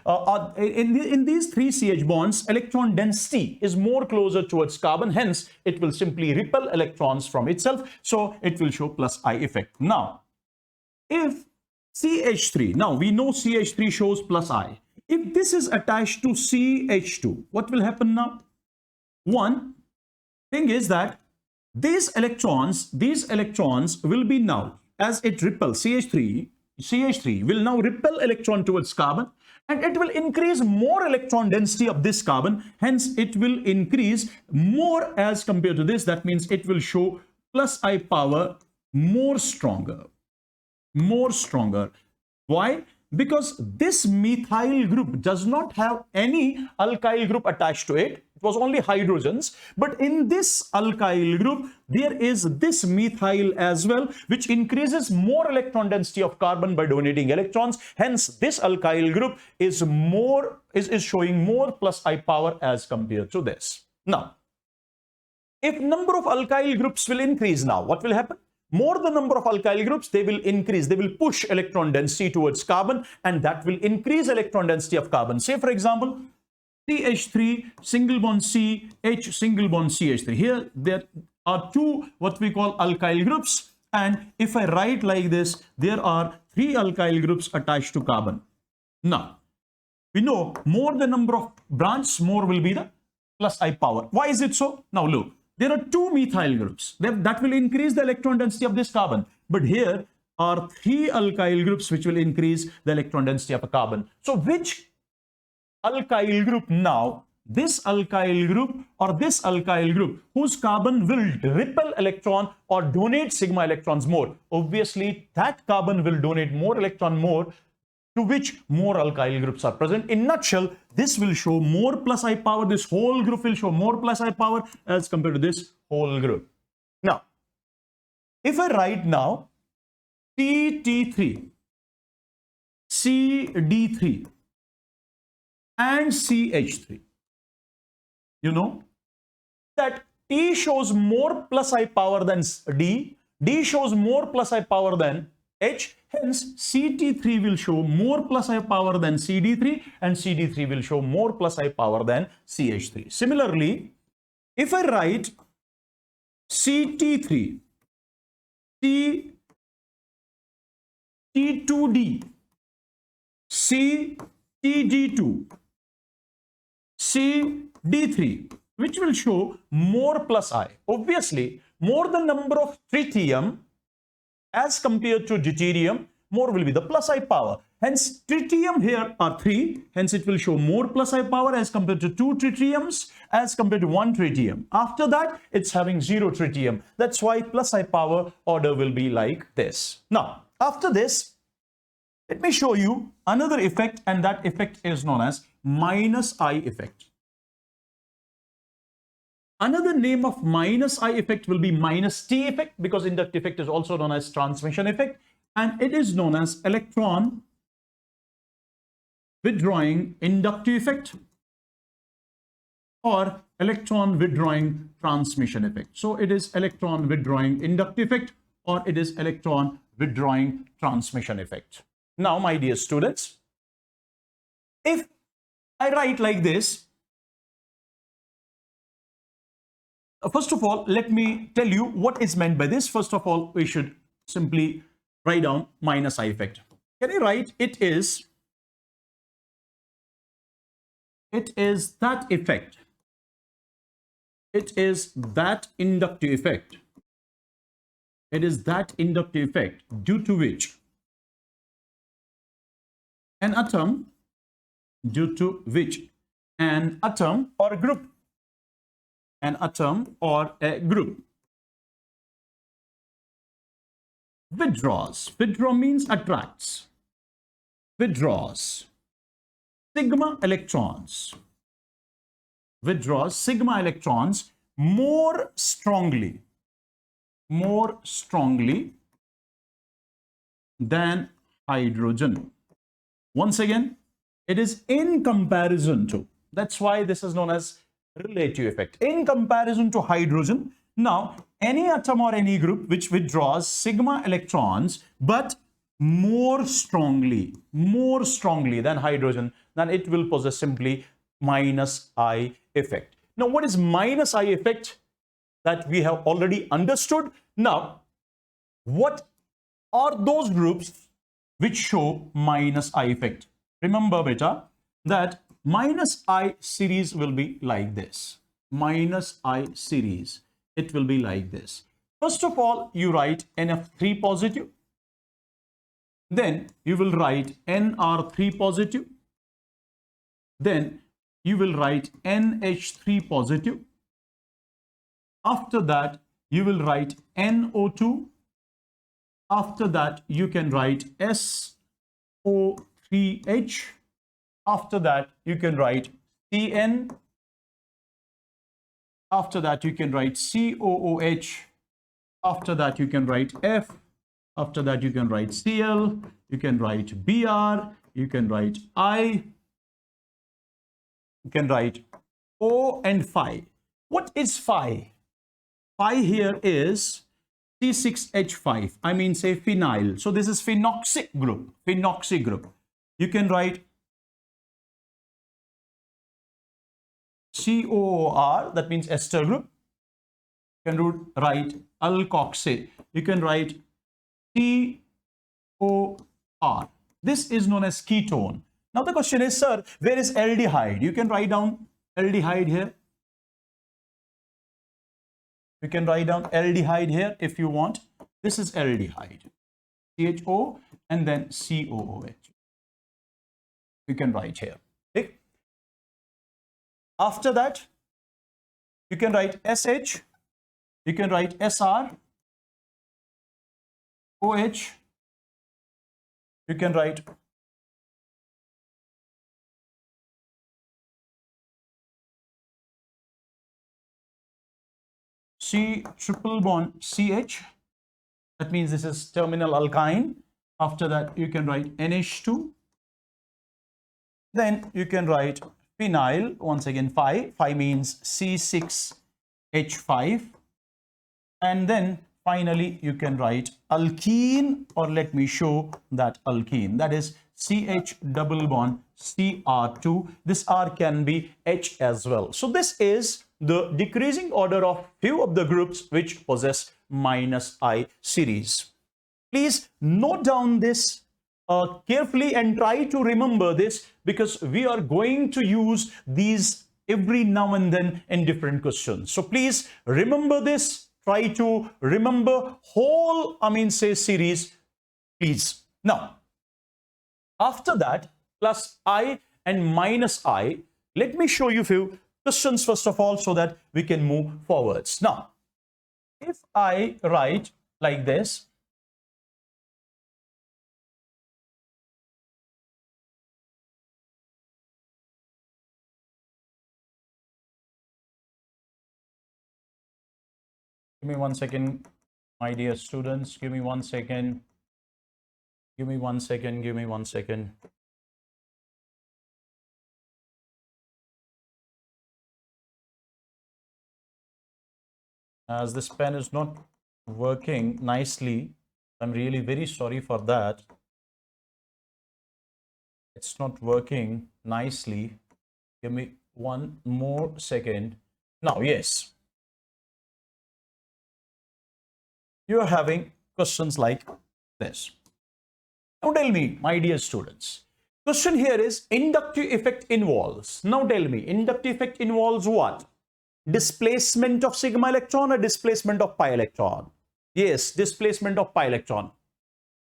in these three CH bonds, electron density is more closer towards carbon. Hence, it will simply repel electrons from itself. So it will show plus I effect. Now, if CH3, now we know CH3 shows plus I. If this is attached to CH2, what will happen now? One thing is that these electrons will be now, as it repels CH3 will now repel electron towards carbon, and it will increase more electron density of this carbon. Hence, it will increase more as compared to this. That means it will show plus I power more stronger. Why? Because this methyl group does not have any alkyl group attached to it. It was only hydrogens. But in this alkyl group, there is this methyl as well, which increases more electron density of carbon by donating electrons. Hence, this alkyl group is showing more plus I power as compared to this. Now, if number of alkyl groups will increase now, what will happen? More the number of alkyl groups, they will increase, they will push electron density towards carbon, and that will increase electron density of carbon. Say, for example, CH3, single bond C, H, single bond CH3. Here, there are two what we call alkyl groups, and if I write like this, there are three alkyl groups attached to carbon. Now, we know more the number of branches, more will be the plus I power. Why is it so? Now, look. There are two methyl groups that will increase the electron density of this carbon. But here are three alkyl groups which will increase the electron density of a carbon. So which alkyl group now, this alkyl group or this alkyl group, whose carbon will repel electron or donate sigma electrons more? Obviously, that carbon will donate more electron more, to which more alkyl groups are present. In nutshell, this will show more plus I power. This whole group will show more plus I power as compared to this whole group. Now, if I write now CT3, CD3 and CH3, you know that T shows more plus I power than D, D shows more plus I power than H. Hence, CT3 will show more plus I power than CD3, and CD3 will show more plus I power than CH3. Similarly, if I write CT3, T2D, CTG2, CD3, which will show more plus I. Obviously, more the number of tritium as compared to deuterium, more will be the plus I power. Hence, tritium here are 3. Hence, it will show more plus I power as compared to 2 tritiums, as compared to 1 tritium. After that, it's having 0 tritium. That's why plus I power order will be like this. Now, after this, let me show you another effect, and that effect is known as minus I effect. Another name of minus I effect will be minus T effect, because inductive effect is also known as transmission effect, and it is known as electron withdrawing inductive effect or electron withdrawing transmission effect. So it is electron withdrawing inductive effect or it is electron withdrawing transmission effect. Now, my dear students, if I write like this, first of all, let me tell you what is meant by this. First of all, we should simply write down minus I effect. Can I write it is that effect. It is that inductive effect. It is that inductive effect due to which an atom or a group, withdraws. Withdraw means attracts. Withdraws sigma electrons. Withdraws sigma electrons more strongly than hydrogen. Once again, it is in comparison to. That's why this is known as relative effect. In comparison to hydrogen. Now, any atom or any group which withdraws sigma electrons but more strongly than hydrogen, then it will possess simply minus I effect. Now, what is minus I effect? That we have already understood. Now, what are those groups which show minus I effect? Remember, beta, that minus I series will be like this. Minus I series, it will be like this. First of all, you write NF3 positive. Then you will write NR3 positive. Then you will write NH3 positive. After that, you will write NO2. After that, you can write SO3H. After that, you can write CN. After that, you can write COOH. After that, you can write F. After that, you can write Cl. You can write Br. You can write I. You can write O and Phi. What is Phi? Phi here is C6H5. I mean, say phenyl. So this is phenoxy group. Phenoxy group. You can write COOR. That means ester group. You can write alkoxy. You can write COR. This is known as ketone. Now the question is, sir, where is aldehyde? You can write down aldehyde here. You can write down aldehyde here if you want. This is aldehyde. CHO and then COOH. You can write here. Okay. After that, you can write SH. You can write SR. OH. You can write C triple bond CH. That means this is terminal alkyne. After that, you can write NH2. Then you can write phenyl. Once again, Phi. Phi means C6H5. And then finally, you can write alkene, or let me show that alkene. That is CH double bond Cr2. This R can be H as well. So this is the decreasing order of few of the groups which possess minus I series. Please note down this carefully and try to remember this, because we are going to use these every now and then in different questions. So please remember this. Try to remember whole, series, please. Now, after that, plus I and minus I, let me show you few questions first of all, so that we can move forwards. Now, if I write like this, give me 1 second, my dear students, give me 1 second. Give me 1 second, give me 1 second. As this pen is not working nicely, I'm really very sorry for that. It's not working nicely. Give me 1 more second. Now, yes. You're having questions like this. Now tell me, my dear students, question here is inductive effect involves. Now tell me, inductive effect involves what? Displacement of sigma electron or displacement of pi electron? Yes, displacement of pi electron.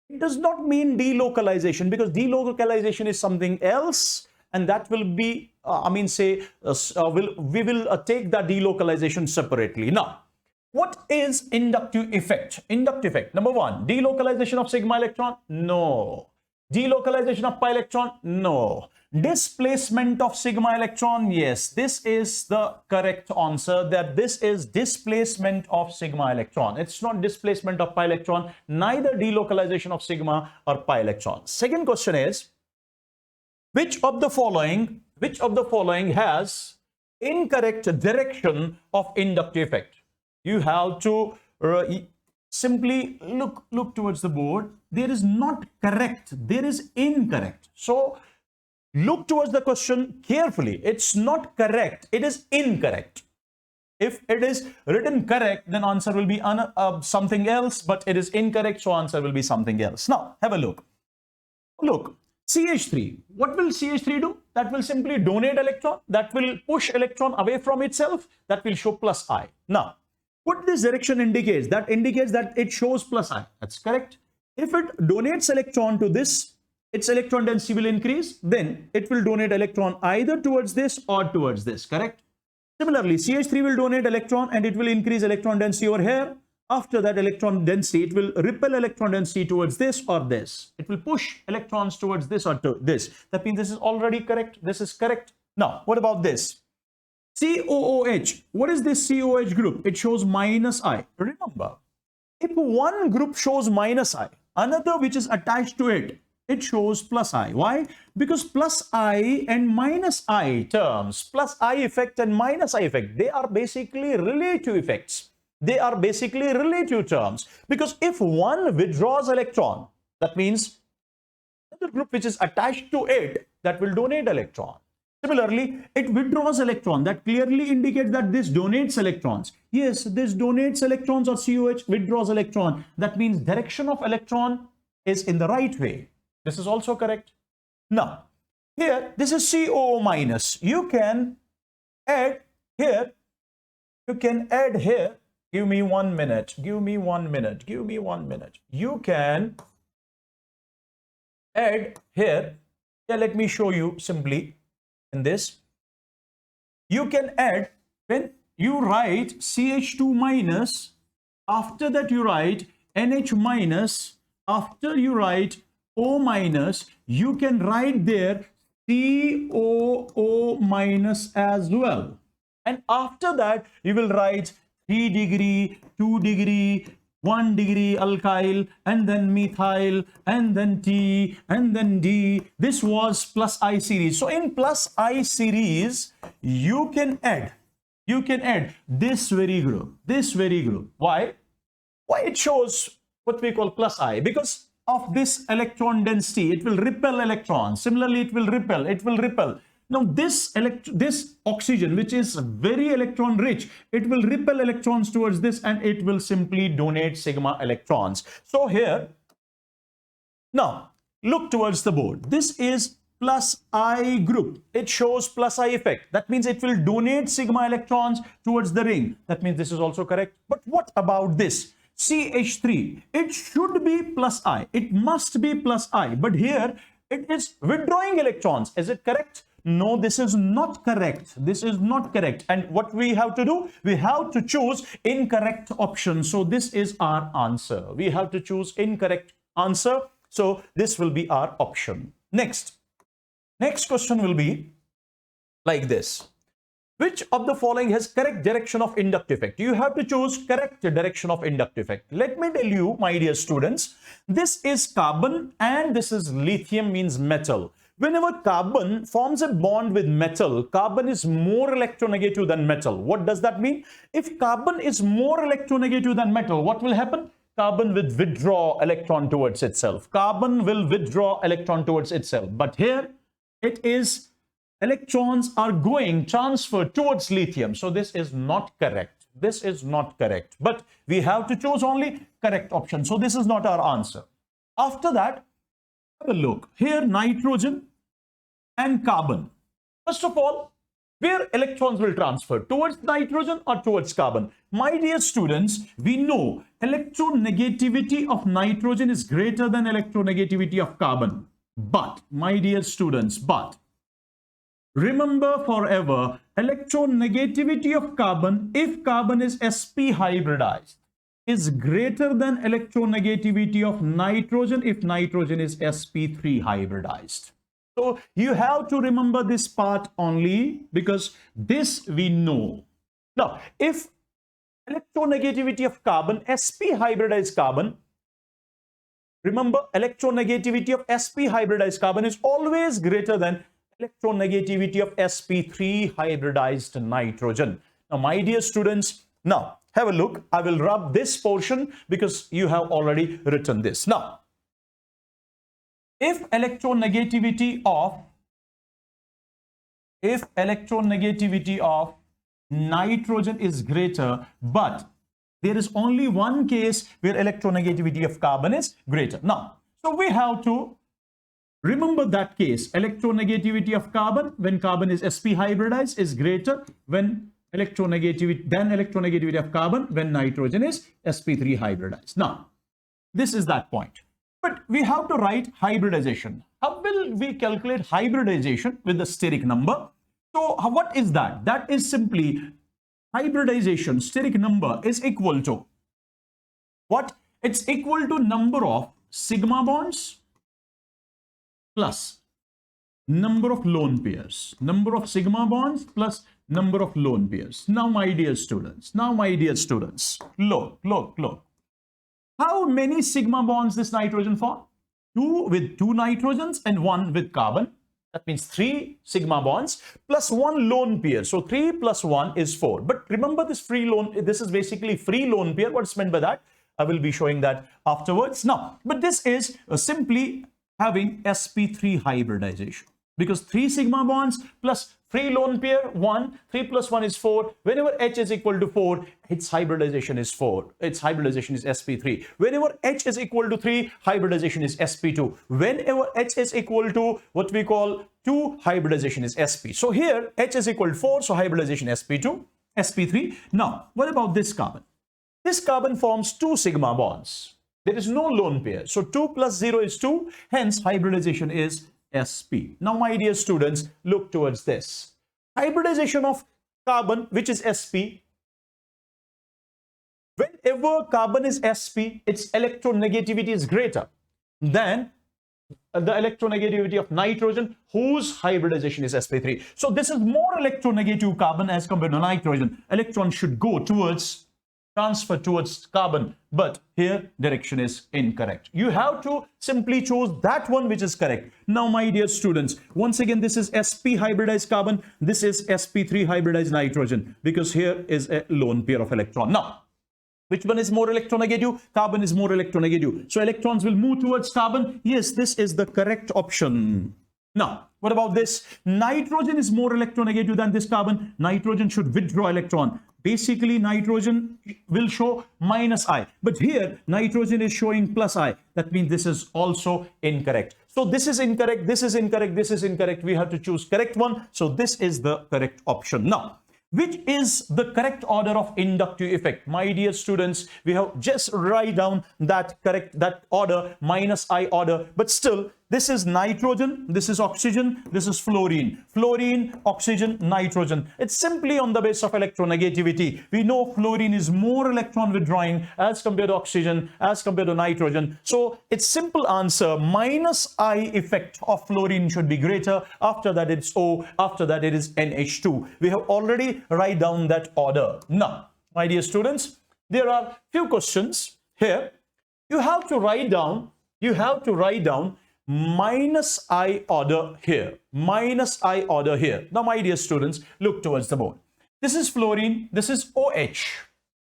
It does not mean delocalization, because delocalization is something else, and that will be, we will take the delocalization separately. Now, what is inductive effect? Inductive effect, number one, delocalization of sigma electron? No. Delocalization of pi electron? No. Displacement of sigma electron? Yes, this is the correct answer, that this is displacement of sigma electron. It's not displacement of pi electron, neither delocalization of sigma or pi electron. Second question is, which of the following has incorrect direction of inductive effect? You have to simply look towards the board. There is not correct, there is incorrect. So look towards the question carefully. It's not correct, it is incorrect. If it is written correct, then answer will be something else, but it is incorrect, so answer will be something else. Now, have a look. Look, CH3. What will CH3 do? That will simply donate electron. That will push electron away from itself. That will show plus I. Now, what this direction indicates? That indicates that it shows plus I. That's correct. If it donates electron to this, its electron density will increase. Then it will donate electron either towards this or towards this. Correct? Similarly, CH3 will donate electron and it will increase electron density over here. After that electron density, it will repel electron density towards this or this. It will push electrons towards this or to this. That means this is already correct. This is correct. Now, what about this? COOH. What is this COOH group? It shows minus I. Remember, if one group shows minus I, another which is attached to it, it shows plus I. Why? Because plus I and minus I terms, plus I effect and minus I effect, they are basically relative effects. They are basically relative terms. Because if one withdraws electron, that means another group which is attached to it, that will donate electron. Similarly, it withdraws electron. That clearly indicates that this donates electrons. Yes, this donates electrons, or COH withdraws electron. That means direction of electron is in the right way. This is also correct. Now, here, this is COO minus. You can add here. You can add here. Give me 1 minute. Give me 1 minute. Give me 1 minute. You can add here. Yeah, let me show you simply in this. You can add, when you write CH2 minus, after that you write NH minus, after you write O minus, you can write there COO minus as well. And after that, you will write 3 degree, 2 degree, 1 degree alkyl, and then methyl, and then T, and then D. This was plus I series. So in plus I series, you can add this very group. Why? Why it shows what we call plus I? Because of this electron density, it will repel electrons. Similarly, it will repel. Now, this oxygen, which is very electron rich, it will repel electrons towards this and it will simply donate sigma electrons. So here, now, look towards the board. This is plus I group. It shows plus I effect. That means it will donate sigma electrons towards the ring. That means this is also correct. But what about this? CH3, it should be plus I. It must be plus I. But here, it is withdrawing electrons. Is it correct? No, this is not correct. This is not correct. And what we have to do? We have to choose incorrect option. So this is our answer. We have to choose incorrect answer. So this will be our option. Next question will be like this. Which of the following has correct direction of inductive effect? You have to choose correct direction of inductive effect. Let me tell you, my dear students, this is carbon and this is lithium, means metal. Whenever carbon forms a bond with metal, carbon is more electronegative than metal. What does that mean? If carbon is more electronegative than metal, what will happen? Carbon will withdraw electron towards itself. Carbon will withdraw electron towards itself. But here it is electrons are going transferred towards lithium. So this is not correct. This is not correct. But we have to choose only correct option. So this is not our answer. After that, have a look. Here, nitrogen and carbon. First of all, where electrons will transfer? Towards nitrogen or towards carbon? My dear students, we know electronegativity of nitrogen is greater than electronegativity of carbon. But, my dear students, remember forever, electronegativity of carbon, if carbon is sp hybridized, is greater than electronegativity of nitrogen if nitrogen is sp3 hybridized. So you have to remember this part only, because this we know. Now, if electronegativity of carbon, sp hybridized carbon, remember electronegativity of sp hybridized carbon is always greater than electronegativity of sp3 hybridized nitrogen. Now, my dear students, now have a look. I will rub this portion because you have already written this. Now, if electronegativity of nitrogen is greater, but there is only one case where electronegativity of carbon is greater. Now, so we have to remember that case. Electronegativity of carbon when carbon is sp hybridized is greater when electronegativity of carbon when nitrogen is sp3 hybridized. Now, this is that point. But we have to write hybridization. How will we calculate hybridization with the steric number? So what is that? That is simply hybridization. Steric number is equal to what? It's equal to number of sigma bonds plus number of lone pairs. Number of sigma bonds plus number of lone pairs. Now, my dear students, look. How many sigma bonds this nitrogen form? 2 with 2 nitrogens and 1 with carbon. That means 3 sigma bonds plus 1 lone pair. So 3 plus 1 is 4. But remember this this is basically free lone pair. What's meant by that? I will be showing that afterwards. Now, but this is simply having sp3 hybridization, because 3 sigma bonds plus free lone pair 1, 3 plus 1 is 4. Whenever H is equal to 4, its hybridization is 4. Its hybridization is sp3. Whenever H is equal to 3, hybridization is sp2. Whenever H is equal to what we call 2, hybridization is sp. So here H is equal to 4, so hybridization sp2, sp3. Now, what about this carbon? This carbon forms 2 sigma bonds. There is no lone pair. So 2 plus 0 is 2. Hence, hybridization is sp. Now, my dear students, look towards this. Hybridization of carbon, which is sp. Whenever carbon is sp, its electronegativity is greater than the electronegativity of nitrogen, whose hybridization is sp3. So this is more electronegative carbon as compared to nitrogen. Electron should go towards transfer towards carbon, but here direction is incorrect. You have to simply choose that one which is correct. Now, my dear students, once again, this is sp hybridized carbon, this is sp3 hybridized nitrogen, because here is a lone pair of electron. Now, which one is more electronegative? Carbon is more electronegative. So electrons will move towards carbon. Yes, this is the correct option. Now, what about this? Nitrogen is more electronegative than this carbon. Nitrogen should withdraw electron. Basically, nitrogen will show minus I. But here, nitrogen is showing plus I. That means this is also incorrect. So this is incorrect, this is incorrect, this is incorrect. We have to choose correct one. So this is the correct option. Now, which is the correct order of inductive effect? My dear students, we have just write down that order, minus I order, but still this is nitrogen, this is oxygen, this is fluorine. Fluorine, oxygen, nitrogen. It's simply on the basis of electronegativity. We know fluorine is more electron withdrawing as compared to oxygen, as compared to nitrogen. So its simple answer, minus I effect of fluorine should be greater. After that it's O, after that it is NH2. We have already write down that order. Now, my dear students, there are few questions here. You have to write down minus I order here, minus I order here. Now, my dear students, look towards the board. This is fluorine, this is OH,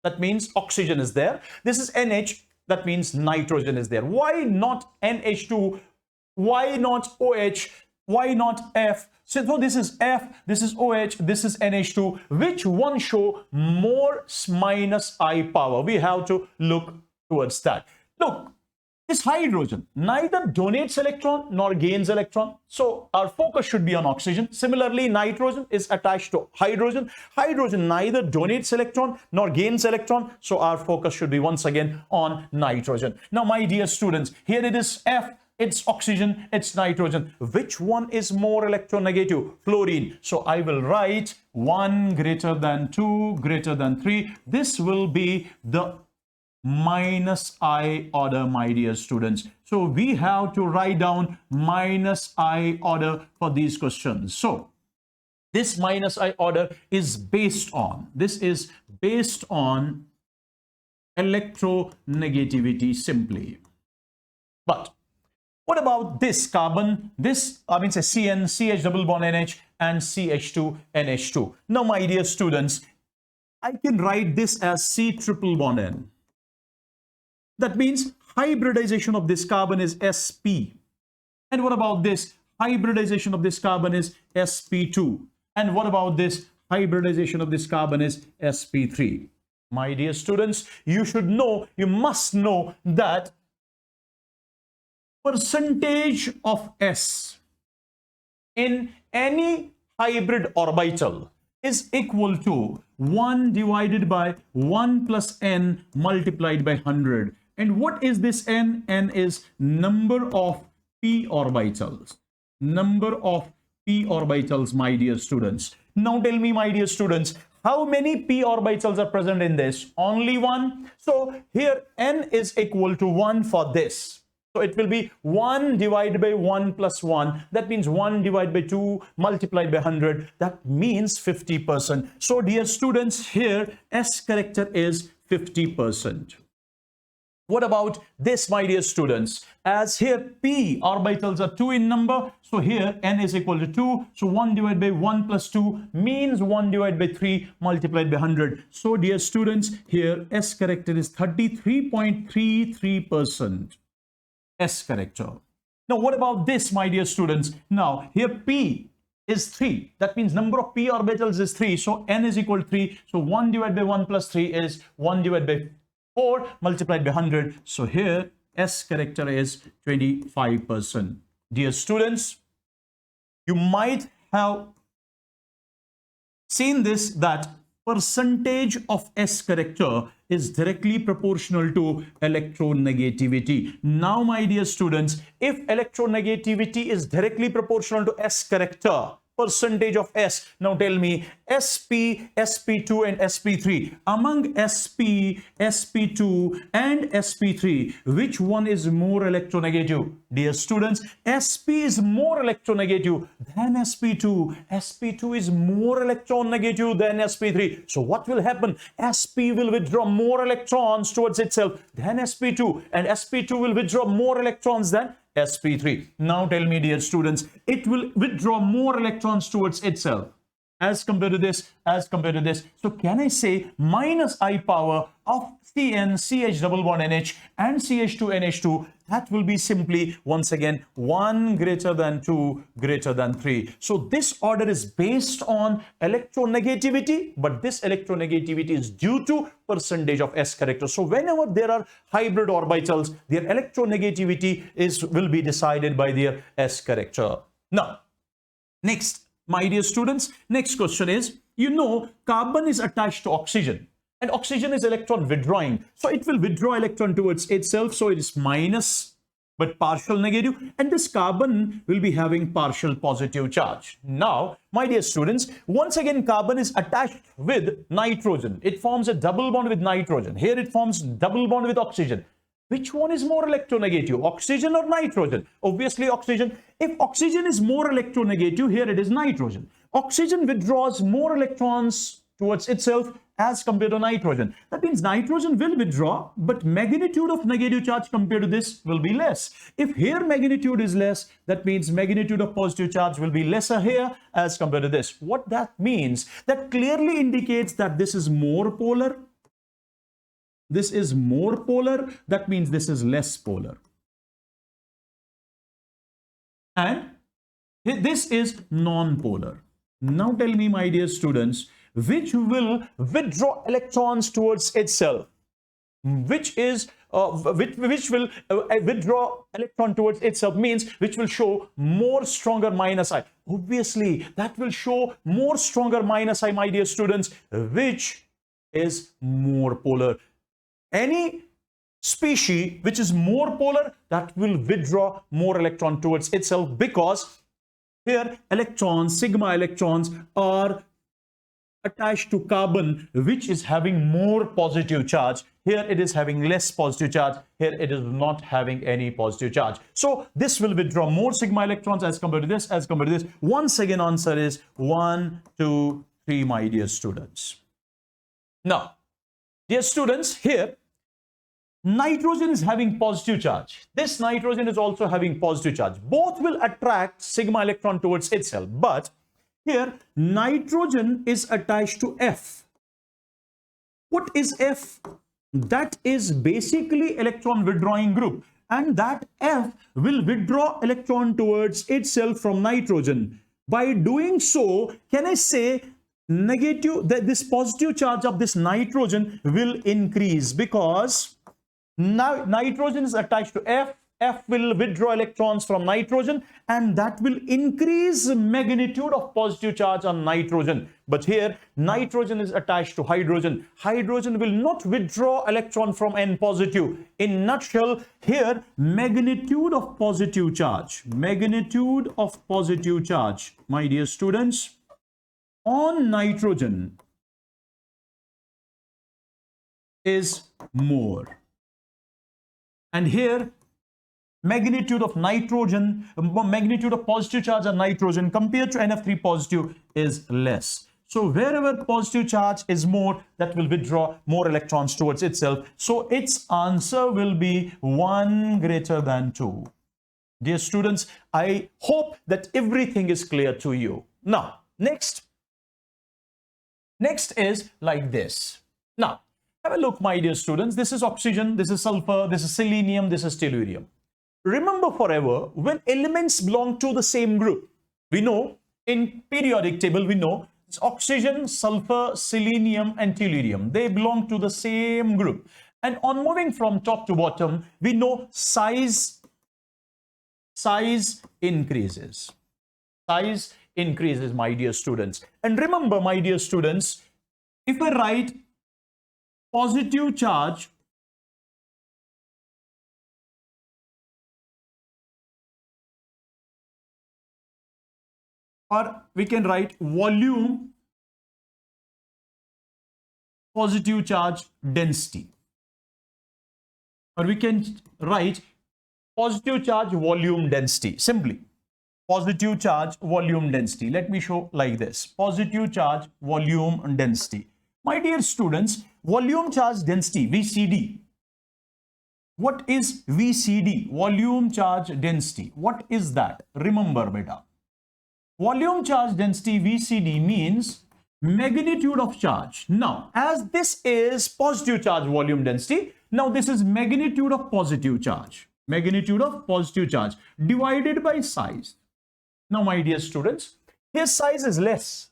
that means oxygen is there. This is NH, that means nitrogen is there. Why not NH2? Why not OH? Why not F? So this is F, this is OH, this is NH2. Which one show more minus I power? We have to look towards that. Look, this hydrogen neither donates electron nor gains electron. So our focus should be on oxygen. Similarly, nitrogen is attached to hydrogen. Hydrogen neither donates electron nor gains electron. So our focus should be once again on nitrogen. Now, my dear students, here it is F. It's oxygen, it's nitrogen. Which one is more electronegative? Fluorine. So I will write 1 greater than 2 greater than 3. This will be the minus I order, my dear students. So we have to write down minus I order for these questions. So this minus I order is based on, electronegativity simply. But what about this carbon? This, I mean, say CN, CH double bond NH and CH2 NH2. Now, my dear students, I can write this as C triple bond N. That means hybridization of this carbon is sp. And what about this? Hybridization of this carbon is sp2. And what about this? Hybridization of this carbon is sp3. My dear students, you should know, you must know that percentage of S in any hybrid orbital is equal to 1 divided by 1 plus n multiplied by 100. And what is this n? N is number of p orbitals. Number of p orbitals, my dear students. Now tell me, my dear students, how many p orbitals are present in this? Only one. So here n is equal to 1 for this. So it will be 1 divided by 1 plus 1. That means 1 divided by 2 multiplied by 100. That means 50%. So dear students, here S character is 50%. What about this, my dear students? As here p orbitals are 2 in number, so here n is equal to 2. So 1 divided by 1 plus 2 means 1 divided by 3 multiplied by 100. So dear students, here S character is 33.33%. S character. Now what about this, my dear students? Now here p is 3. That means number of p orbitals is 3. So n is equal to 3. So 1 divided by 1 plus 3 is 1 divided by 4 multiplied by 100. So here S character is 25%. Dear students, you might have seen this, that percentage of S character is directly proportional to electronegativity. Now, my dear students, if electronegativity is directly proportional to S character, percentage of S, now tell me SP, SP2 and SP3. Among SP, SP2 and SP3, which one is more electronegative? Dear students, SP is more electronegative than SP2. SP2 is more electronegative than SP3. So what will happen? SP will withdraw more electrons towards itself than SP2, and SP2 will withdraw more electrons than SP3. Now tell me, dear students, it will withdraw more electrons towards itself as compared to this, as compared to this. So can I say minus I power of Cn, CH double bond NH and CH2 NH2, that will be simply once again 1 greater than 2 greater than 3. So this order is based on electronegativity, but this electronegativity is due to percentage of S character. So whenever there are hybrid orbitals, their electronegativity will be decided by their S character. Now, next, my dear students, next question is, you know, carbon is attached to oxygen and oxygen is electron withdrawing. So it will withdraw electron towards itself. So it is minus, but partial negative, and this carbon will be having partial positive charge. Now, my dear students, once again, carbon is attached with nitrogen. It forms a double bond with nitrogen. Here it forms double bond with oxygen. Which one is more electronegative, oxygen or nitrogen? Obviously oxygen. If oxygen is more electronegative, here it is nitrogen. Oxygen withdraws more electrons towards itself as compared to nitrogen. That means nitrogen will withdraw, but magnitude of negative charge compared to this will be less. If here magnitude is less, that means magnitude of positive charge will be lesser here as compared to this. What that means? That clearly indicates that this is more polar. This is more polar, that means this is less polar. And this is non-polar. Now tell me, my dear students, which will withdraw electrons towards itself? Which will withdraw electron towards itself means which will show more stronger minus I. Obviously, that will show more stronger minus I, my dear students, which is more polar. Any species which is more polar, that will withdraw more electron towards itself, because here electrons, sigma electrons, are attached to carbon which is having more positive charge. Here it is having less positive charge. Here it is not having any positive charge. So this will withdraw more sigma electrons as compared to this, as compared to this. Once again, answer is 1, 2, 3, my dear students. Now, dear students, here nitrogen is having positive charge. This nitrogen is also having positive charge. Both will attract sigma electron towards itself. But here nitrogen is attached to F. What is F? That is basically electron withdrawing group, and that F will withdraw electron towards itself from nitrogen. By doing so, can I say negative, that this positive charge of this nitrogen will increase, because now nitrogen is attached to F. F will withdraw electrons from nitrogen, and that will increase the magnitude of positive charge on nitrogen. But here nitrogen is attached to hydrogen. Hydrogen will not withdraw electron from N positive. In nutshell, here magnitude of positive charge, my dear students, on nitrogen is more. And here magnitude of nitrogen, magnitude of positive charge on nitrogen compared to NF3 positive is less. So wherever positive charge is more, that will withdraw more electrons towards itself. So its answer will be 1 greater than 2. Dear students, I hope that everything is clear to you. Now, next is like this. Now, have a look, my dear students. This is oxygen, this is sulfur, this is selenium, this is tellurium. Remember forever, when elements belong to the same group, we know in periodic table, we know it's oxygen, sulfur, selenium, and tellurium. They belong to the same group. And on moving from top to bottom, we know size increases. Size increases, my dear students. And remember, my dear students, if I write positive charge or we can write volume positive charge density, or we can write positive charge volume density, simply positive charge volume density. Let me show like this: positive charge volume density. My dear students, volume charge density, VCD. What is VCD? Volume charge density. What is that? Remember, beta. Volume charge density, VCD, means magnitude of charge. Now, as this is positive charge volume density, now this is magnitude of positive charge. Magnitude of positive charge divided by size. Now, my dear students, here size is less.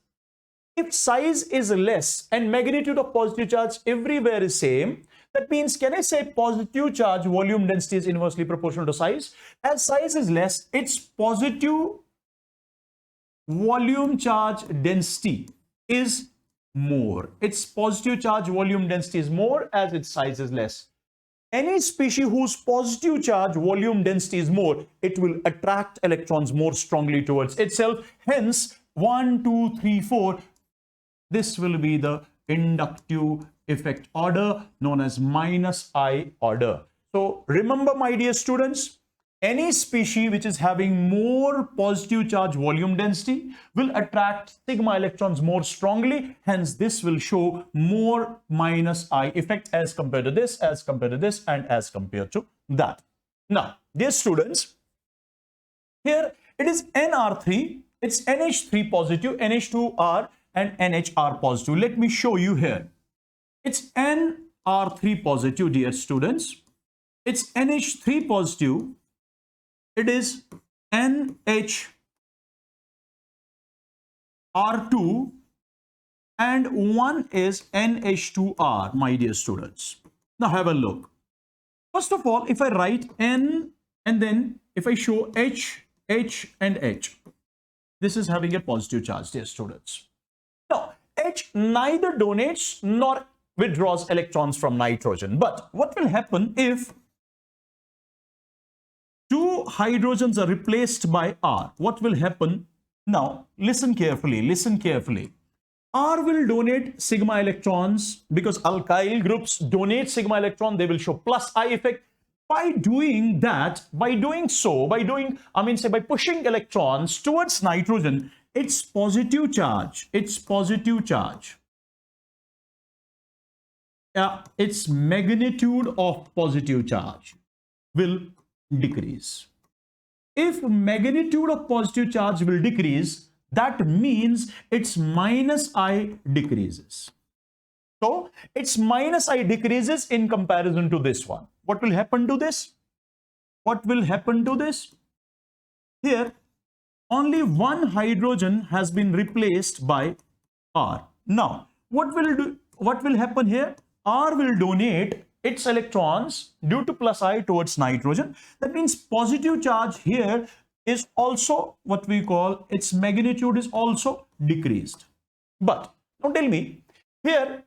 If size is less and magnitude of positive charge everywhere is same, that means, can I say positive charge volume density is inversely proportional to size? As size is less, its positive volume charge density is more. Its positive charge volume density is more as its size is less. Any species whose positive charge volume density is more, it will attract electrons more strongly towards itself. Hence, 1, 2, 3, 4, this will be the inductive effect order known as -I order. So remember, my dear students, any species which is having more positive charge volume density will attract sigma electrons more strongly. Hence, this will show more -I effect as compared to this, as compared to this, and as compared to that. Now, dear students, here it is NR3, it's NH3 positive, NH2R, and NHR positive. Let me show you here. It's NR3 positive, dear students. It's NH3 positive. It is NHR2 and one is NH2R, my dear students. Now have a look. First of all, if I write N and then if I show H, H and H, this is having a positive charge, dear students. Now, H neither donates nor withdraws electrons from nitrogen. But what will happen if two hydrogens are replaced by R? What will happen? Now, listen carefully, listen carefully. R will donate sigma electrons because alkyl groups donate sigma electron. They will show +I effect. By doing that, by pushing electrons towards nitrogen, its positive charge, its magnitude of positive charge will decrease. If magnitude of positive charge will decrease, that means its -I decreases. So its minus I decreases in comparison to this one. What will happen to this? What will happen to this? Here, only one hydrogen has been replaced by R. Now, what will happen here? R will donate its electrons due to plus I towards nitrogen. That means positive charge here is also what we call, its magnitude is also decreased. But now tell me, here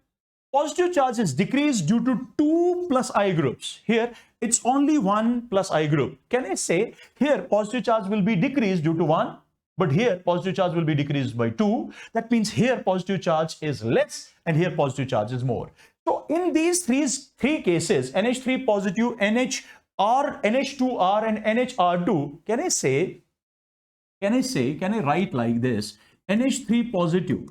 positive charge is decreased due to 2 plus I groups. Here it's only 1 plus I group. Can I say here positive charge will be decreased due to 1, but here positive charge will be decreased by 2. That means here positive charge is less and here positive charge is more. So in these three cases, NH3 positive, NH2R and NHR2, can I write like this? NH3 positive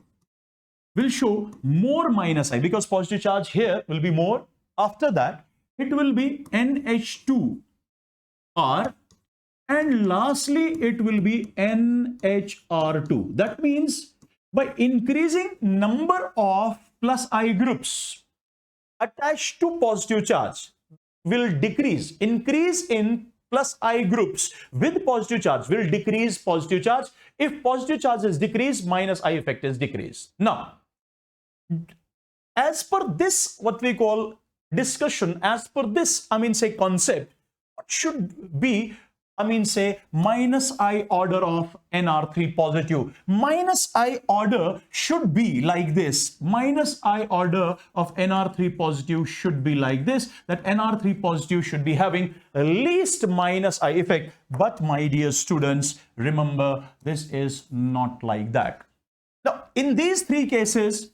will show more minus I because positive charge here will be more. After that, it will be NH2R, and lastly, it will be NHR2. That means by increasing number of plus I groups attached to positive charge will decrease. Increase in plus I groups with positive charge will decrease positive charge. If positive charge is decreased, minus I effect is decreased. Now, as per this, what we call discussion, as per this, concept, what should be, minus I order of NR3 positive. Minus I order should be like this. Minus I order of NR3 positive should be like this, that NR3 positive should be having least minus I effect. But my dear students, remember, this is not like that. Now, in these three cases,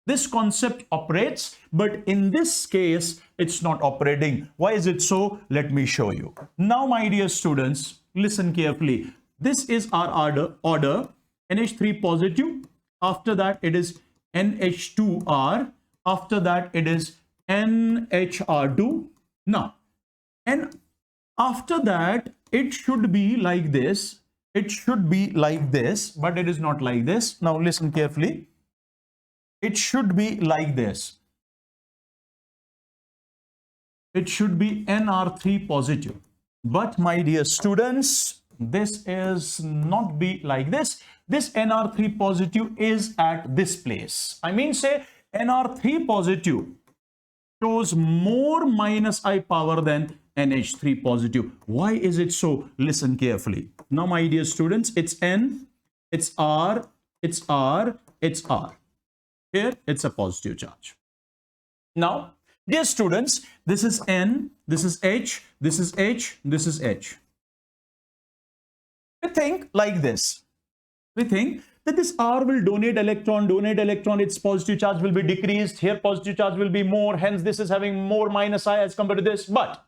this concept operates, but in this case, it's not operating. Why is it so? Let me show you. Now, my dear students, listen carefully. This is our order NH3 positive. After that, it is NH2R. After that, it is NHR2. Now, and after that, it should be like this. It should be like this, but it is not like this. Now, listen carefully. It should be like this. It should be NR3 positive. But my dear students, this is not be like this. This NR3 positive is at this place. Say NR3 positive shows more minus I power than NH3 positive. Why is it so? Listen carefully. Now, my dear students, it's N, it's R, it's R, it's R. Here, it's a positive charge. Now, dear students, this is N, this is H, this is H, this is H. We think like this. We think that this R will donate electron, its positive charge will be decreased. Here, positive charge will be more. Hence, this is having more minus I as compared to this. But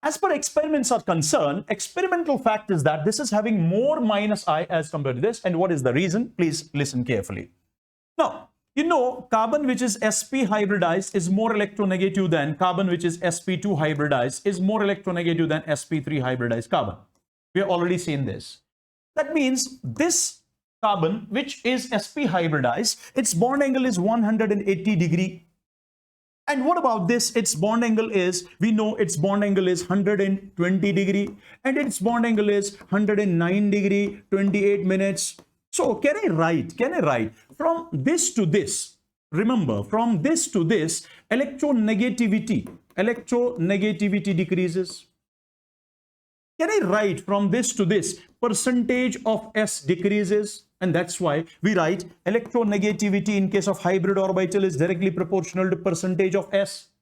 as per experiments are concerned, experimental fact is that this is having more minus I as compared to this. And what is the reason? Please listen carefully. Now, carbon which is sp hybridized is more electronegative than carbon which is sp2 hybridized is more electronegative than sp3 hybridized carbon. We have already seen this. That means this carbon which is sp hybridized, its bond angle is 180 degree. And what about this? Its bond angle is, we know its bond angle is 120 degree and its bond angle is 109 degree, 28 minutes. So can I write from this to this? Remember, from this to this, electronegativity decreases. Can I write from this to this, percentage of S decreases? And that's why we write electronegativity in case of hybrid orbital is directly proportional to percentage of S.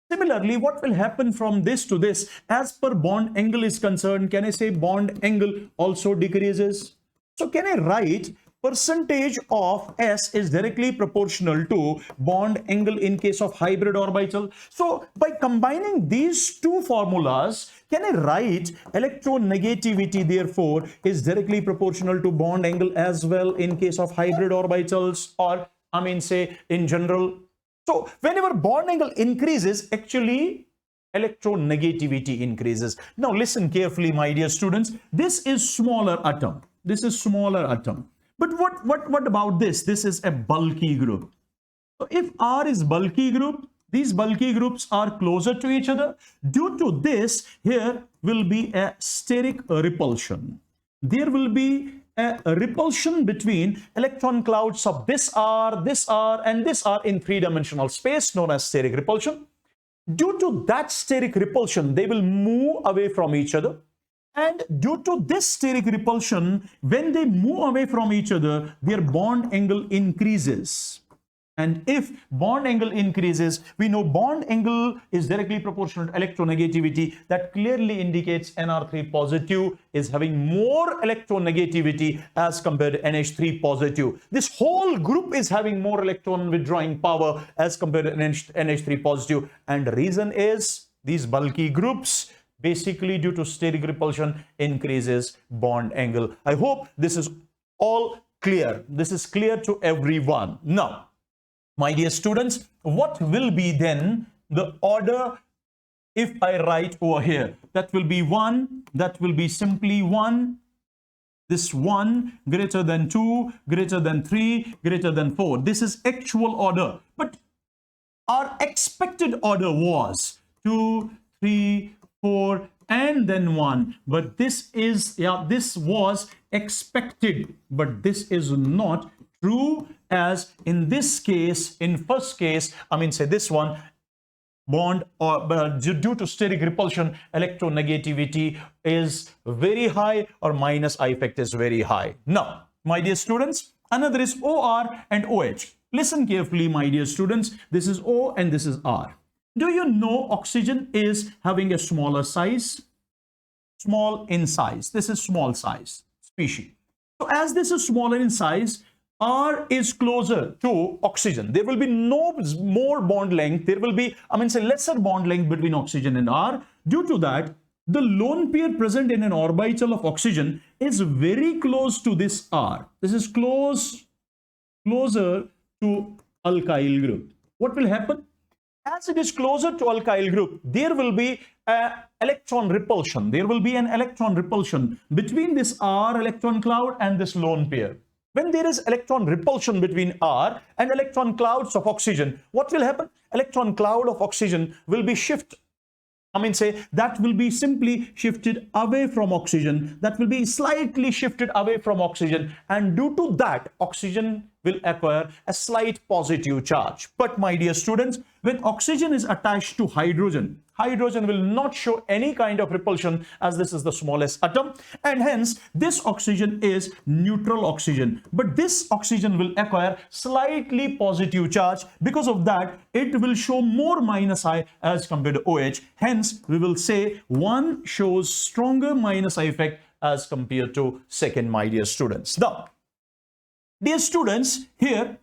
Similarly, what will happen from this to this, as per bond angle is concerned, can I say bond angle also decreases? So can I write percentage of S is directly proportional to bond angle in case of hybrid orbital? So by combining these two formulas, can I write electronegativity therefore is directly proportional to bond angle as well in case of hybrid orbitals, or say in general? So whenever bond angle increases, actually electronegativity increases. Now listen carefully, my dear students. This is smaller atom. This is smaller atom. But what about this? This is a bulky group. So if R is bulky group, these bulky groups are closer to each other. Due to this, here will be a steric repulsion. There will be a repulsion between electron clouds of this R, and this R in three-dimensional space, known as steric repulsion. Due to that steric repulsion, they will move away from each other. And due to this steric repulsion, when they move away from each other, their bond angle increases. And if bond angle increases, we know bond angle is directly proportional to electronegativity. That clearly indicates Nr3 positive is having more electronegativity as compared to NH3 positive. This whole group is having more electron withdrawing power as compared to NH3 positive. And the reason is these bulky groups, basically due to steric repulsion, increases bond angle. I hope this is all clear. This is clear to everyone. Now, my dear students, what will be then the order if I write over here? That will be 1, that will be simply 1, this 1 greater than 2, greater than 3, greater than 4. This is actual order. But our expected order was 2, 3, 4, and then 1. But this is, this was expected, but this is not true, as in this case, in first case, I mean say this one, bond or due to steric repulsion, electronegativity is very high, or minus I effect is very high. Now, my dear students, another is OR and OH. Listen carefully, my dear students. This is O and this is R. Do you know oxygen is having a smaller size? Small in size. This is small size species. So as this is smaller in size, R is closer to oxygen. There will be no more bond length. There will be, I mean, say lesser bond length between oxygen and R. Due to that, the lone pair present in an orbital of oxygen is very close to this R. This is closer to alkyl group. What will happen? As it is closer to alkyl group, there will be an electron repulsion. There will be an electron repulsion between this R electron cloud and this lone pair. When there is electron repulsion between R and electron clouds of oxygen, what will happen? Electron cloud of oxygen will be shifted. I mean, say that will be simply shifted away from oxygen. That will be slightly shifted away from oxygen. And due to that, oxygen will acquire a slight positive charge. But my dear students, when oxygen is attached to hydrogen, hydrogen will not show any kind of repulsion, as this is the smallest atom. And hence, this oxygen is neutral oxygen. But this oxygen will acquire slightly positive charge. Because of that, it will show more minus I as compared to OH. Hence, we will say one shows stronger minus I effect as compared to second, my dear students. Now, dear students, here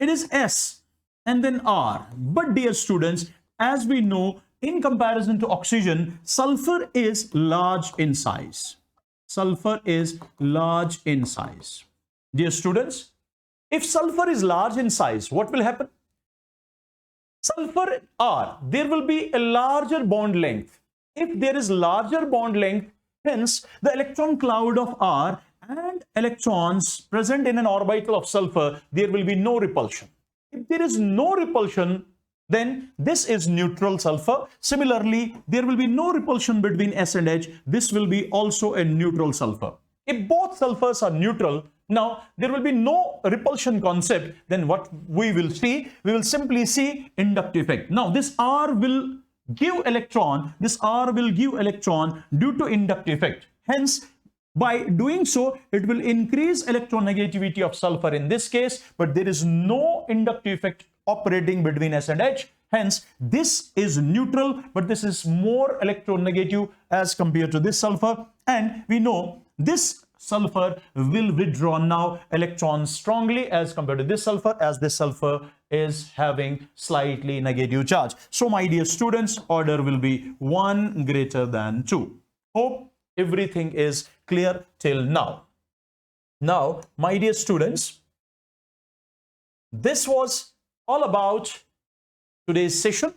it is S and then R. But dear students, as we know, in comparison to oxygen, sulfur is large in size. Sulfur is large in size. Dear students, if sulfur is large in size, what will happen? Sulfur R, there will be a larger bond length. If there is larger bond length, hence the electron cloud of R and electrons present in an orbital of sulfur, there will be no repulsion. If there is no repulsion, then this is neutral sulfur. Similarly, there will be no repulsion between S and H. This will be also a neutral sulfur. If both sulfurs are neutral, now there will be no repulsion concept. Then what we will see? We will simply see inductive effect. Now this R will give electron. This R will give electron due to inductive effect. Hence, by doing so, it will increase electronegativity of sulfur in this case, but there is no inductive effect operating between S and H. Hence, this is neutral, but this is more electronegative as compared to this sulfur. And we know this sulfur will withdraw now electrons strongly as compared to this sulfur, as this sulfur is having slightly negative charge. So, my dear students, order will be 1 greater than 2. Hope everything is clear till now. Now, my dear students, this was all about today's session,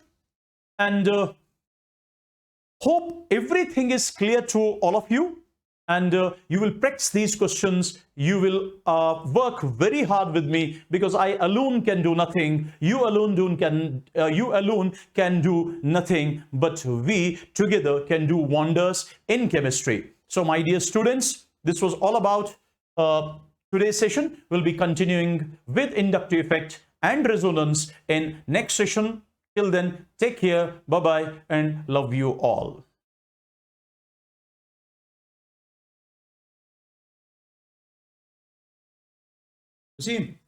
and hope everything is clear to all of you. and you will practice these questions. You will work very hard with me, because I alone can do nothing. You alone can do nothing, but we together can do wonders in chemistry. So my dear students, this was all about today's session. We'll be continuing with inductive effect and resonance in next session. Till then, take care, bye-bye, and love you all. See,